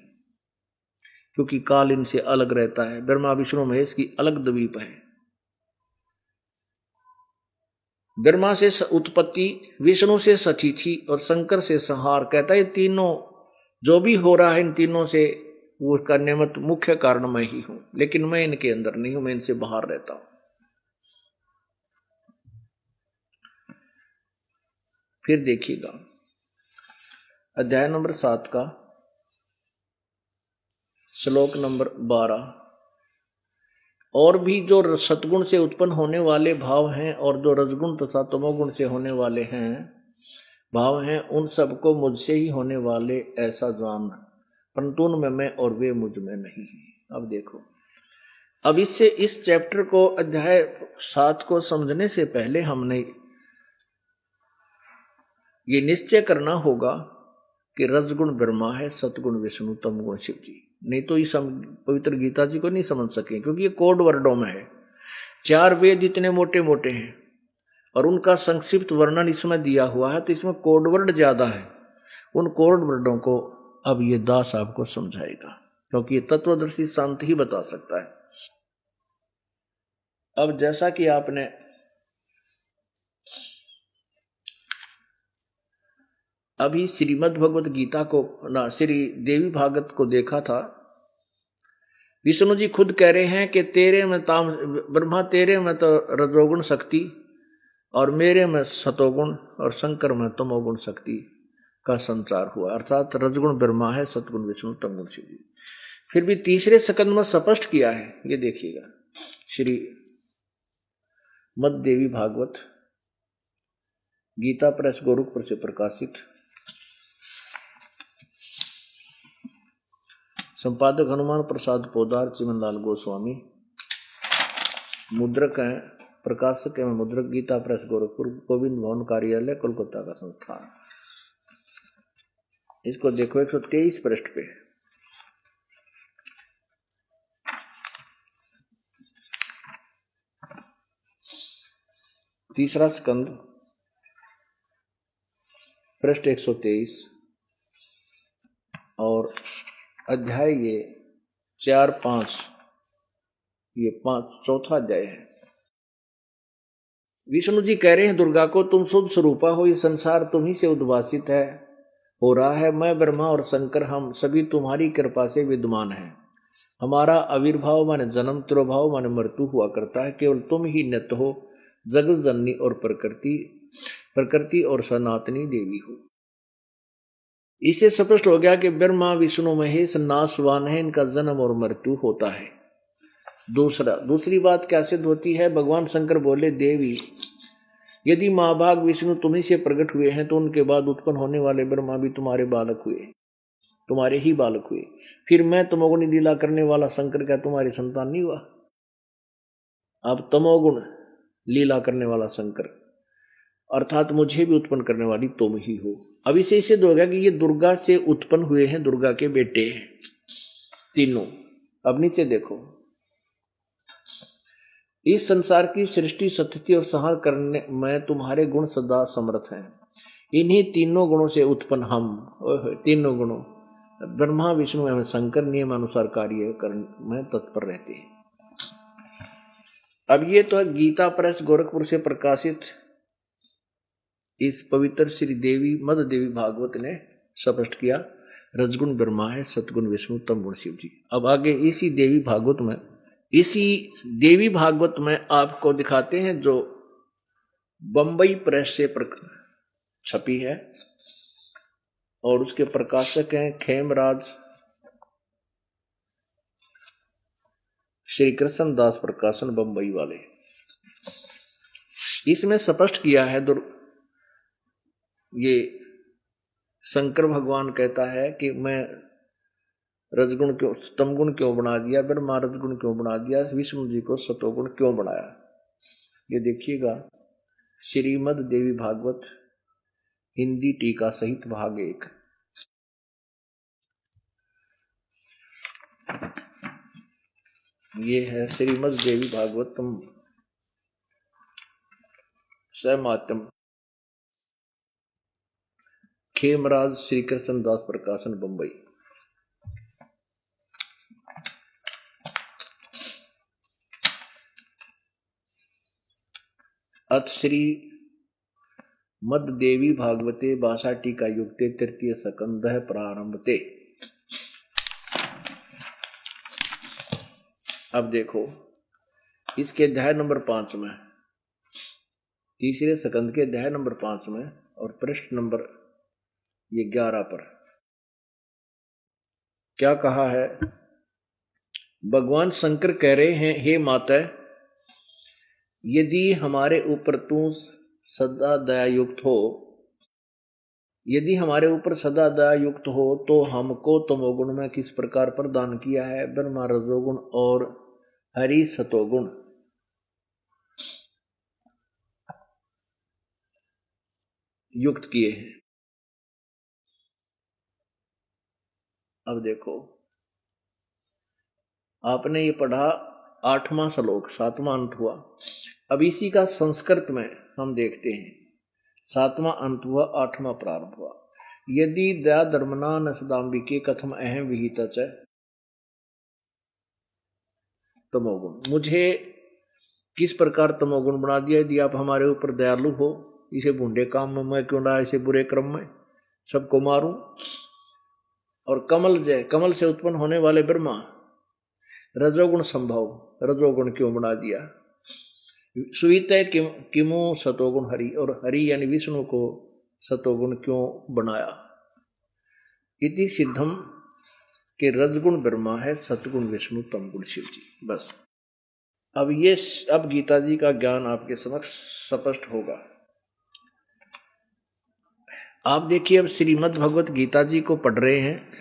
क्योंकि काल इनसे अलग रहता है। ब्रह्मा विष्णु महेश की अलग द्वीप है। ब्रह्मा से उत्पत्ति, विष्णु से सचीची और शंकर से संहार। कहता है तीनों जो भी हो रहा है इन तीनों से वो उसका निमित्त मुख्य कारण मैं ही हूं, लेकिन मैं इनके अंदर नहीं हूं, मैं इनसे बाहर रहता हूं। फिर देखिएगा अध्याय नंबर 7 का श्लोक नंबर 12। और भी जो सतगुण से उत्पन्न होने वाले भाव हैं और जो रजगुण तथा तमोगुण से होने वाले हैं भाव हैं, उन सबको मुझसे ही होने वाले ऐसा जान, परंतु उनमें मैं और वे मुझ में नहीं। अब देखो, अब इससे इस चैप्टर को, अध्याय 7 को समझने से पहले हमने ये निश्चय करना होगा कि रजगुण ब्रह्मा है, सतगुण विष्णु, तमगुण शिव जी। नहीं तो इस पवित्र गीता जी को नहीं समझ सके, क्योंकि ये कोड वर्डों में है। 4 वेद इतने मोटे मोटे हैं और उनका संक्षिप्त वर्णन इसमें दिया हुआ है, तो इसमें कोड वर्ड ज्यादा है। उन कोड वर्डों को अब ये दास आपको समझाएगा, क्योंकि ये तत्वदर्शी शांत ही बता सकता है। अब जैसा कि आपने अभी श्रीमद् भगवत गीता को ना श्री देवी भागवत को देखा था, विष्णु जी खुद कह रहे हैं कि तेरे में ब्रह्मा तेरे में तो रजोगुण शक्ति और मेरे में सतोगुण और शंकर में तमोगुण शक्ति का संचार हुआ, अर्थात रजगुण ब्रह्मा है, सतगुण विष्णु, तमगुण शिव जी। फिर भी तीसरे स्कंद में स्पष्ट किया है, ये देखिएगा श्री मद देवी भागवत गीता प्रेस गोरखपुर से प्रकाशित, संपादक हनुमान प्रसाद पोदार, चिमनलाल गोस्वामी, मुद्रक हैं, प्रकाशक एवं मुद्रक गीता प्रेस गोरखपुर, गोविंद भवन कार्यालय, कोलकाता का संस्थान। इसको देखो 123 पृष्ठ पे। तीसरा स्कंद पृष्ठ 123 और अध्याय ये 4-5, ये 5 चौथा अध्याय है। विष्णु जी कह रहे हैं दुर्गा को, तुम शुद्ध स्वरूपा हो, ये संसार तुम्ही से उद्भासित है, हो रहा है। मैं ब्रह्मा और शंकर हम सभी तुम्हारी कृपा से विद्यमान हैं। हमारा आविर्भाव माने जन्म, तिरोभाव माने मृत्यु हुआ करता है। केवल तुम ही नित्य हो, जगत जननी और प्रकृति और सनातनी देवी हो। इससे स्पष्ट हो गया कि ब्रह्मा विष्णु महेश नाशवान है, इनका जन्म और मृत्यु होता है। दूसरी बात क्या सिद्ध होती है? भगवान शंकर बोले, देवी यदि महाभाग विष्णु तुम्ही से प्रकट हुए हैं तो उनके बाद उत्पन्न होने वाले ब्रह्मा भी तुम्हारे बालक हुए, तुम्हारे ही बालक हुए। फिर मैं तमोगुण लीला करने वाला शंकर क्या तुम्हारी संतान नहीं हुआ? अब तमोगुण लीला करने वाला शंकर अर्थात मुझे भी उत्पन्न करने वाली तुम ही हो। अब इसे सिद्ध हो गया कि ये दुर्गा से उत्पन्न हुए हैं, दुर्गा के बेटे हैं तीनों। अब नीचे देखो, इस संसार की सृष्टि सत्य और संहार करने में तुम्हारे गुण सदा समर्थ हैं। इन्हीं तीनों गुणों से उत्पन्न हम, तीनों गुणों ब्रह्मा विष्णु एवं शंकर नियम अनुसार कार्य करने में तत्पर रहते हैं। अब ये तो गीता प्रेस गोरखपुर से प्रकाशित इस पवित्र श्री देवी मद देवी भागवत ने स्पष्ट किया, रजगुण ब्रह्मा है, सतगुण विष्णु, तम गुण शिव जी। अब आगे इसी देवी भागवत में आपको दिखाते हैं जो बंबई प्रेस से छपी है और उसके प्रकाशक हैं खेमराज श्री कृष्ण दास प्रकाशन बंबई वाले। इसमें स्पष्ट किया है ये शंकर भगवान कहता है कि मैं रजगुण क्यों तमगुण क्यों बना दिया, ब्रह्मा रजगुण क्यों बना दिया, विष्णु जी को सतोगुण क्यों बनाया। ये देखिएगा श्रीमद देवी भागवत हिंदी टीका सहित भाग 1। ये है श्रीमद देवी भागवतम सहमात्यम खेमराज श्री कृष्ण दास प्रकाशन बंबई। अथ श्री मद देवी भागवते भाषा टीका युक्ते तृतीय स्कंध प्रारंभते। अब देखो इसके अध्याय नंबर 5 में, तीसरे स्कंध के अध्याय नंबर 5 में और पृष्ठ नंबर 11 पर क्या कहा है। भगवान शंकर कह रहे हैं, हे माता, यदि हमारे ऊपर तू सदा दयायुक्त हो, यदि हमारे ऊपर सदा दयायुक्त हो तो हमको तमोगुण में किस प्रकार प्रदान किया है, ब्रह्मा रजोगुण और हरि सतोगुण। युक्त किए हैं। अब देखो आपने ये पढ़ा 8वां श्लोक 7वां अंत हुआ। अब इसी का संस्कृत में हम देखते हैं 7वां अंत हुआ 8वां प्रारंभ हुआ। यदि दया धर्मना न सदाम्बिके कथम अहम विहित च तमोगुण। मुझे किस प्रकार तमोगुण बना दिया, यदि आप हमारे ऊपर दयालु हो, इसे बूढ़े काम में मैं क्यों ना, इसे बुरे क्रम में सबको मारूं। और कमल से उत्पन्न होने वाले ब्रह्मा रजोगुण संभव, रजोगुण क्यों बना दिया। सुवित किमु सतोगुण हरि, और हरि यानी विष्णु को सतोगुण क्यों बनाया। इति सिद्धम के रजगुण ब्रह्मा है, सतगुण विष्णु, तमगुण शिव जी। बस अब गीता जी का ज्ञान आपके समक्ष स्पष्ट होगा। आप देखिए अब श्रीमद् भगवत गीता जी को पढ़ रहे हैं,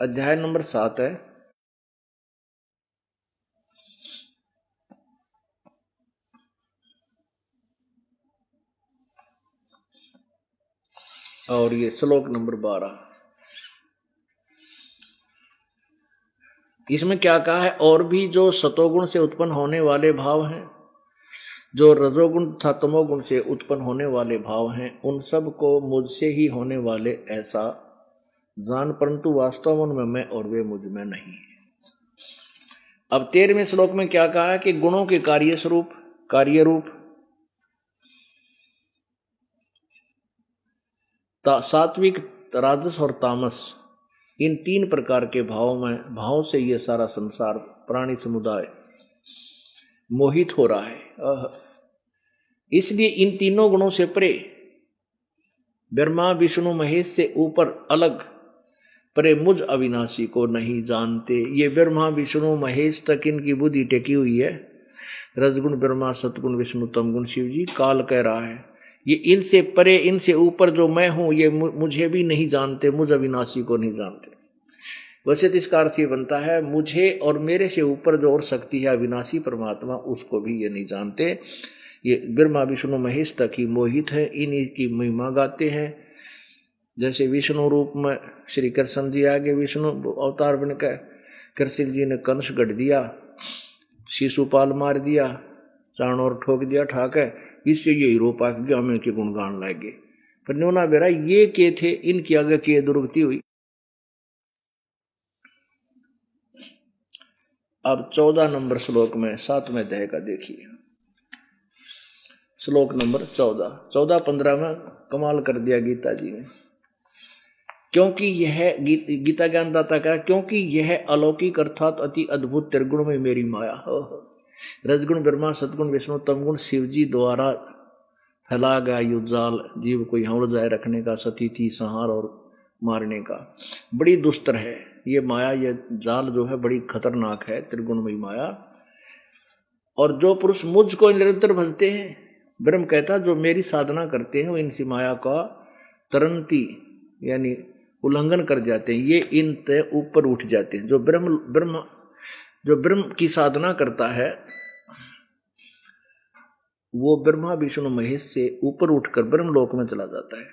अध्याय नंबर 7 है। और ये श्लोक नंबर 12। इसमें क्या कहा है, और भी जो सतोगुण से उत्पन्न होने वाले भाव हैं, जो रजोगुण तथा तमोगुण से उत्पन्न होने वाले भाव हैं, उन सब को मुझसे ही होने वाले ऐसा जान, परंतु वास्तव उनमें मैं और वे मुझ में नहीं है। अब 13वें श्लोक में क्या कहा है कि गुणों के कार्य रूप सात्विक, राजस और तामस, इन 3 प्रकार के भाव से ये सारा संसार प्राणी समुदाय मोहित हो रहा है। इसलिए इन तीनों गुणों से परे, ब्रह्मा विष्णु महेश से ऊपर अलग परे मुझ अविनाशी को नहीं जानते। ये ब्रह्मा विष्णु महेश तक इनकी बुद्धि टेकी हुई है। रजगुण ब्रह्मा, सतगुण विष्णु, तमगुण शिव जी। काल कह रहा है ये इनसे परे, इनसे ऊपर जो मैं हूं, ये मुझे भी नहीं जानते, मुझ अविनाशी को नहीं जानते। वैसे तो इसका अर्थ ये बनता है, मुझे और मेरे से ऊपर जो और शक्ति है अविनाशी परमात्मा, उसको भी ये नहीं जानते। ये ब्रह्मा विष्णु महेश तक ही मोहित है, इन्हीं की महिमा गाते हैं। जैसे विष्णु रूप में श्री कृष्ण जी आगे विष्णु अवतार बनकर कृष्ण जी ने कंस गढ़ दिया, शिशुपाल मार दिया, चाणों और ठोक दिया ठाके, इससे ये हीरो पाक गया, हमें के गुणगान लागे। पर न्योना बेरा ये के थे, इनकी आगे की दुर्गति हुई। अब 14 नंबर श्लोक में 7वें अध्याय का देखिए, श्लोक नंबर 14-15 में कमाल कर दिया गीता जी ने। क्योंकि यह गीता ज्ञानदाता कहा, क्योंकि यह अलौकिक अर्थात अति अद्भुत त्रिगुण में मेरी माया, रजगुण ब्रह्मा, सतगुण विष्णु, तमगुण शिव जी द्वारा फैला गया युजाल जीव को यहाँ उलझाए रखने का, सतीथि संहार और मारने का, बड़ी दुस्तर है ये माया। ये जाल जो है बड़ी खतरनाक है, त्रिगुणमयी माया। और जो पुरुष मुझको निरंतर भजते हैं, ब्रह्म कहता जो मेरी साधना करते हैं वो इनसी माया का तरंती यानी उल्लंघन कर जाते हैं, ये इन ते ऊपर उठ जाते हैं। जो ब्रह्म की साधना करता है वो ब्रह्मा विष्णु महेश से ऊपर उठकर ब्रह्म लोक में चला जाता है।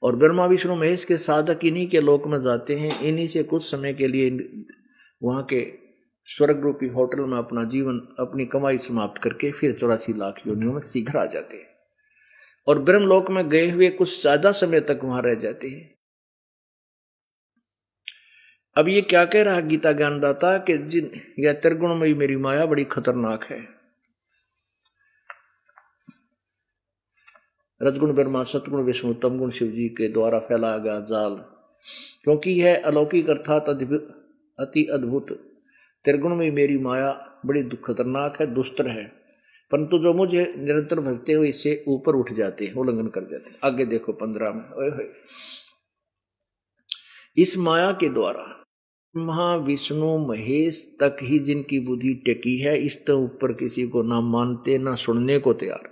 और ब्रह्मा विष्णु महेश के साधक इन्हीं के लोक में जाते हैं, इन्हीं से कुछ समय के लिए वहां के स्वर्ग रूपी होटल में अपना जीवन, अपनी कमाई समाप्त करके फिर 84 लाख योनियों में शीघ्र आ जाते हैं। और ब्रह्म लोक में गए हुए कुछ ज्यादा समय तक वहां रह जाते हैं। अब ये क्या कह रहा गीता ज्ञानदाता कि जिन या त्रिगुणमयी मेरी माया बड़ी खतरनाक है। रजगुण ब्रह्मा, सतगुण विष्णु, तमगुण शिव जी के द्वारा फैलाया गया जाल, क्योंकि यह अलौकिक अर्थात अति अद्भुत त्रिगुणमयी मेरी माया बड़ी खतरनाक है, दुस्तर है, परंतु जो मुझे निरंतर भजते हुए इससे ऊपर उठ जाते हैं, उल्लंघन कर जाते हैं। आगे देखो 15 में, ओए इस माया के द्वारा ब्रह्मा विष्णु महेश तक ही जिनकी बुद्धि टेकी है, इससे ऊपर किसी को ना मानते ना सुनने को तैयार,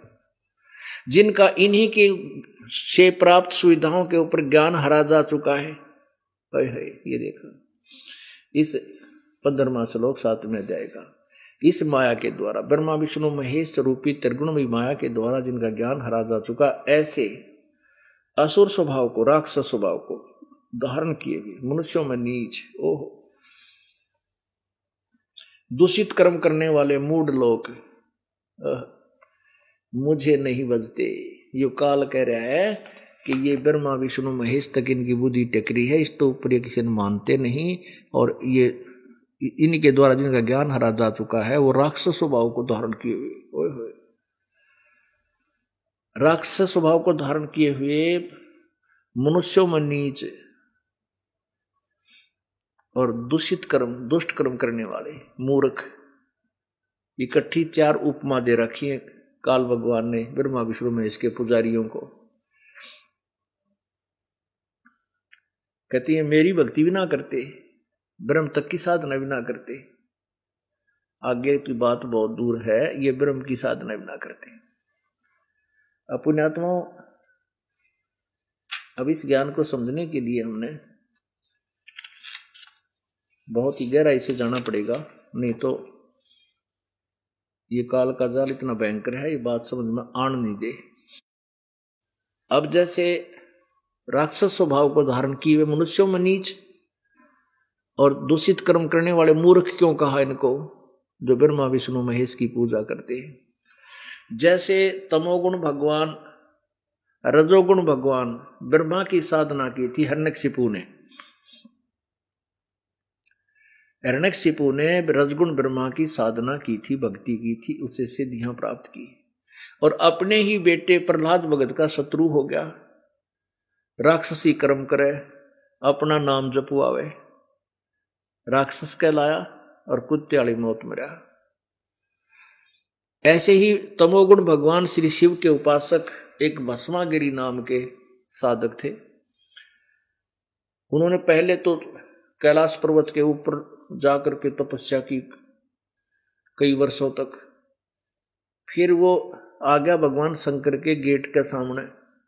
जिनका इन्हीं के से प्राप्त सुविधाओं के ऊपर ज्ञान हरा जा चुका है। ये देखो इस 15वां श्लोक 7वें अध्याय का, इस माया के द्वारा ब्रह्मा विष्णु महेश रूपी त्रिगुणमयी माया के द्वारा जिनका ज्ञान हरा जा चुका, ऐसे असुर स्वभाव को, राक्षस स्वभाव को धारण किए हुए मनुष्यों में नीच, ओहो दूषित कर्म करने वाले मूढ़ लोग मुझे नहीं बजते। ये काल कह रहा है कि ये ब्रह्मा विष्णु महेश तक इनकी बुद्धि टकरी है, इस तो ऊपर ये किसी ने मानते नहीं। और ये इनके द्वारा जिनका ज्ञान हरा जा चुका है वो राक्षस स्वभाव को धारण किए हुए, राक्षस स्वभाव को धारण किए हुए मनुष्यों में नीच और दूषित कर्म, दुष्ट कर्म करने वाले मूर्ख, इकट्ठी 4 उपमा दे रखी है काल भगवान ने ब्रह्मा विष्णु महेश के पुजारियों को। कहती है मेरी भक्ति भी ना करते, ब्रह्म तक की साधना भी ना करते, आगे की बात बहुत दूर है, ये ब्रह्म की साधना भी ना करते। पुण्यात्माओं, अब इस ज्ञान को समझने के लिए हमने बहुत ही गहराई से जाना पड़ेगा, नहीं तो ये काल का जाल इतना भयंकर है, ये बात समझ में आन नहीं दे। अब जैसे राक्षस स्वभाव को धारण किए हुए मनुष्यों में नीच और दूषित कर्म करने वाले मूर्ख क्यों कहा इनको, जो ब्रह्मा विष्णु महेश की पूजा करते हैं। जैसे तमोगुण भगवान, रजोगुण भगवान ब्रह्मा की साधना की थी हिरण्यकशिपु ने, हिरण्यकशिपु ने रजगुण ब्रह्मा की साधना की थी, भक्ति की थी, उससे सिद्धियां प्राप्त की, और अपने ही बेटे प्रहलाद भगत का शत्रु हो गया, राक्षसी कर्म करे, अपना नाम जपवावे, राक्षस कहलाया और कुत्ते वाली मौत मरा। ऐसे ही तमोगुण भगवान श्री शिव के उपासक एक भस्मागिरी नाम के साधक थे। उन्होंने पहले तो कैलाश पर्वत के ऊपर जाकर के तपस्या की कई वर्षों तक, फिर वो आ गया भगवान शंकर के गेट के सामने,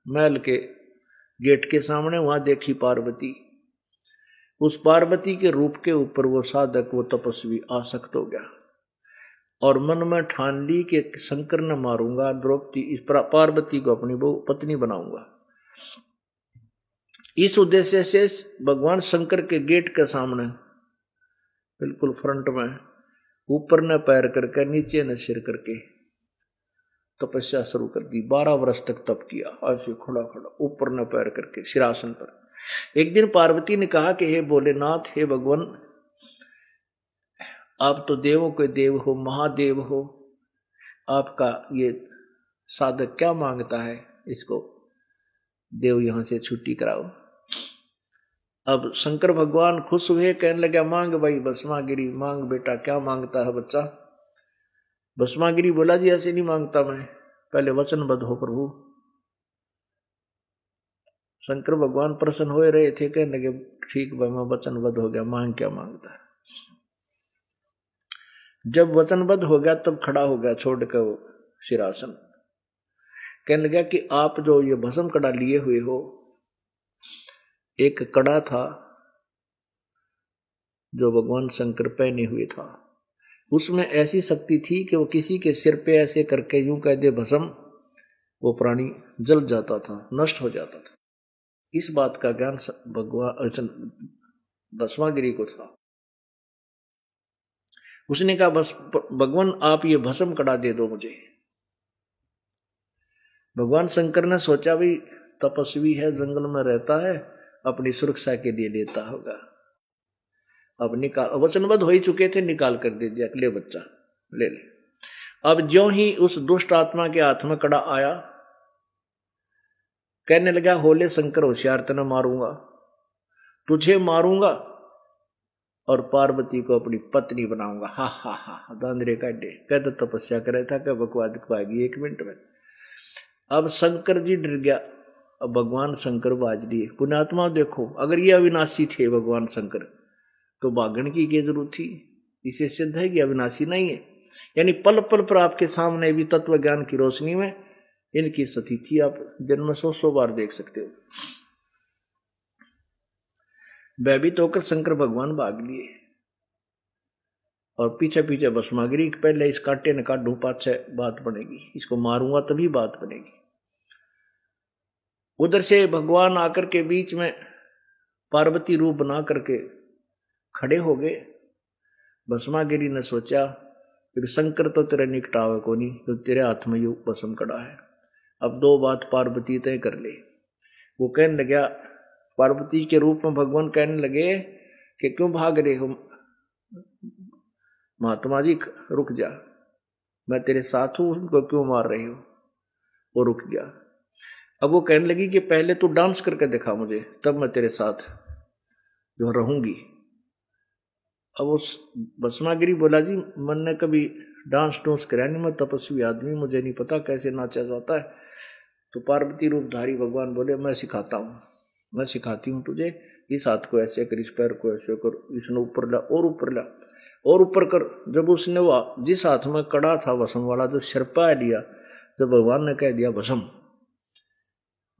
महल के गेट के सामने, वहां देखी पार्वती। उस पार्वती के रूप के ऊपर वो साधक, वो तपस्वी आसक्त हो गया और मन में ठान ली कि शंकर ने मारूंगा, द्रौपदी इस पार्वती को अपनी पत्नी बनाऊंगा। इस उद्देश्य से भगवान शंकर के गेट के सामने बिल्कुल फ्रंट में ऊपर न पैर करके नीचे न सिर करके तपस्या शुरू कर दी। 12 वर्ष तक तप किया, ऐसे खड़ा खड़ा ऊपर न पैर करके सिरासन पर। एक दिन पार्वती ने कहा कि हे भोलेनाथ, हे भगवान, आप तो देवों के देव हो, महादेव हो, आपका ये साधक क्या मांगता है, इसको देव यहां से छुट्टी कराओ। अब शंकर भगवान खुश हुए, कहने लगे मांग भाई भस्मागिरी, मांग बेटा, क्या मांगता है बच्चा। भस्मागिरी बोला जी ऐसे नहीं मांगता मैं, पहले वचनबद्ध हो प्रभु। शंकर भगवान प्रसन्न हो रहे थे, कहने लगे ठीक भाई मैं वचनबद्ध हो गया, मांग क्या मांगता है। जब वचनबद्ध हो गया तब खड़ा हो गया छोड़ कर वो सिरासन, कहने लगा कि आप जो ये भस्म कड़ा लिए हुए हो, एक कड़ा था जो भगवान शंकर पहने हुए था, उसमें ऐसी शक्ति थी कि वो किसी के सिर पे ऐसे करके यूं कह दे भस्म, वो प्राणी जल जाता था, नष्ट हो जाता था। इस बात का ज्ञान भगवान भस्मागिरी को था। उसने कहा बस भगवान आप ये भस्म कड़ा दे दो मुझे। भगवान शंकर ने सोचा भी तपस्वी है, जंगल में रहता है, अपनी सुरक्षा के लिए लेता होगा। अब निकाल, वचनबद्ध हो ही चुके थे, निकाल कर दे दिया, ले बच्चा ले ले। अब ज्यों ही उस दुष्ट आत्मा के हाथ में कड़ा आया, कहने लगा होले शंकर होशियार, तने मारूंगा, तुझे मारूंगा और पार्वती को अपनी पत्नी बनाऊंगा। हा हा हा, दांदरे काटे, कहते तपस्या करे था, क्या बकवाद पाएगी 1 मिनट में। अब शंकर जी डर गया, अब भगवान शंकर बाज दिए। पुण्यात्मा देखो, अगर ये अविनाशी थे भगवान शंकर तो भागण की क्या जरूरत थी, इसे सिद्ध है कि अविनाशी नहीं है। यानी पल पल पर आपके सामने भी तत्व ज्ञान की रोशनी में इनकी स्थिति आप दिन में 100 बार देख सकते हो। भयभीत होकर शंकर भगवान भाग लिए और पीछे पीछे भस्मागिरी, पहले इस कांटे ने काटू, पाछे बात बनेगी, इसको मारूंगा तभी बात बनेगी। उधर से भगवान आकर के बीच में पार्वती रूप बना करके खड़े हो गए। भस्मागिरी ने सोचा फिर शंकर तो तेरे निकटावे को नहीं, तो तेरे हाथ में यू भस्म कड़ा है, अब 2 बात पार्वती तय कर ले। वो कहने लगा, पार्वती के रूप में भगवान कहने लगे कि क्यों भाग रहे हो महात्मा जी, रुक जा, मैं तेरे साथ हूं, उनको क्यों मार रही हो। वो रुक गया। अब वो कहने लगी कि पहले तू डांस करके दिखा मुझे, तब मैं तेरे साथ जो रहूंगी। अब उस भस्मागिरी बोला जी मैंने कभी डांस डूंस कराया नहीं, मैं तपस्वी आदमी, मुझे नहीं पता कैसे नाचा जाता है। तो पार्वती रूपधारी भगवान बोले मैं सिखाता हूँ, मैं सिखाती हूँ तुझे, इस हाथ को ऐसे कर, इस पैर को ऐसे कर, इसने ऊपर ला और ऊपर ला और ऊपर कर। जब उसने वो जिस हाथ में कड़ा था भस्म वाला, जो सिरपा लिया, जब भगवान ने कह दिया भस्म,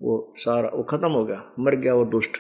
वो सारा वो खत्म हो गया, मर गया वो दुष्ट।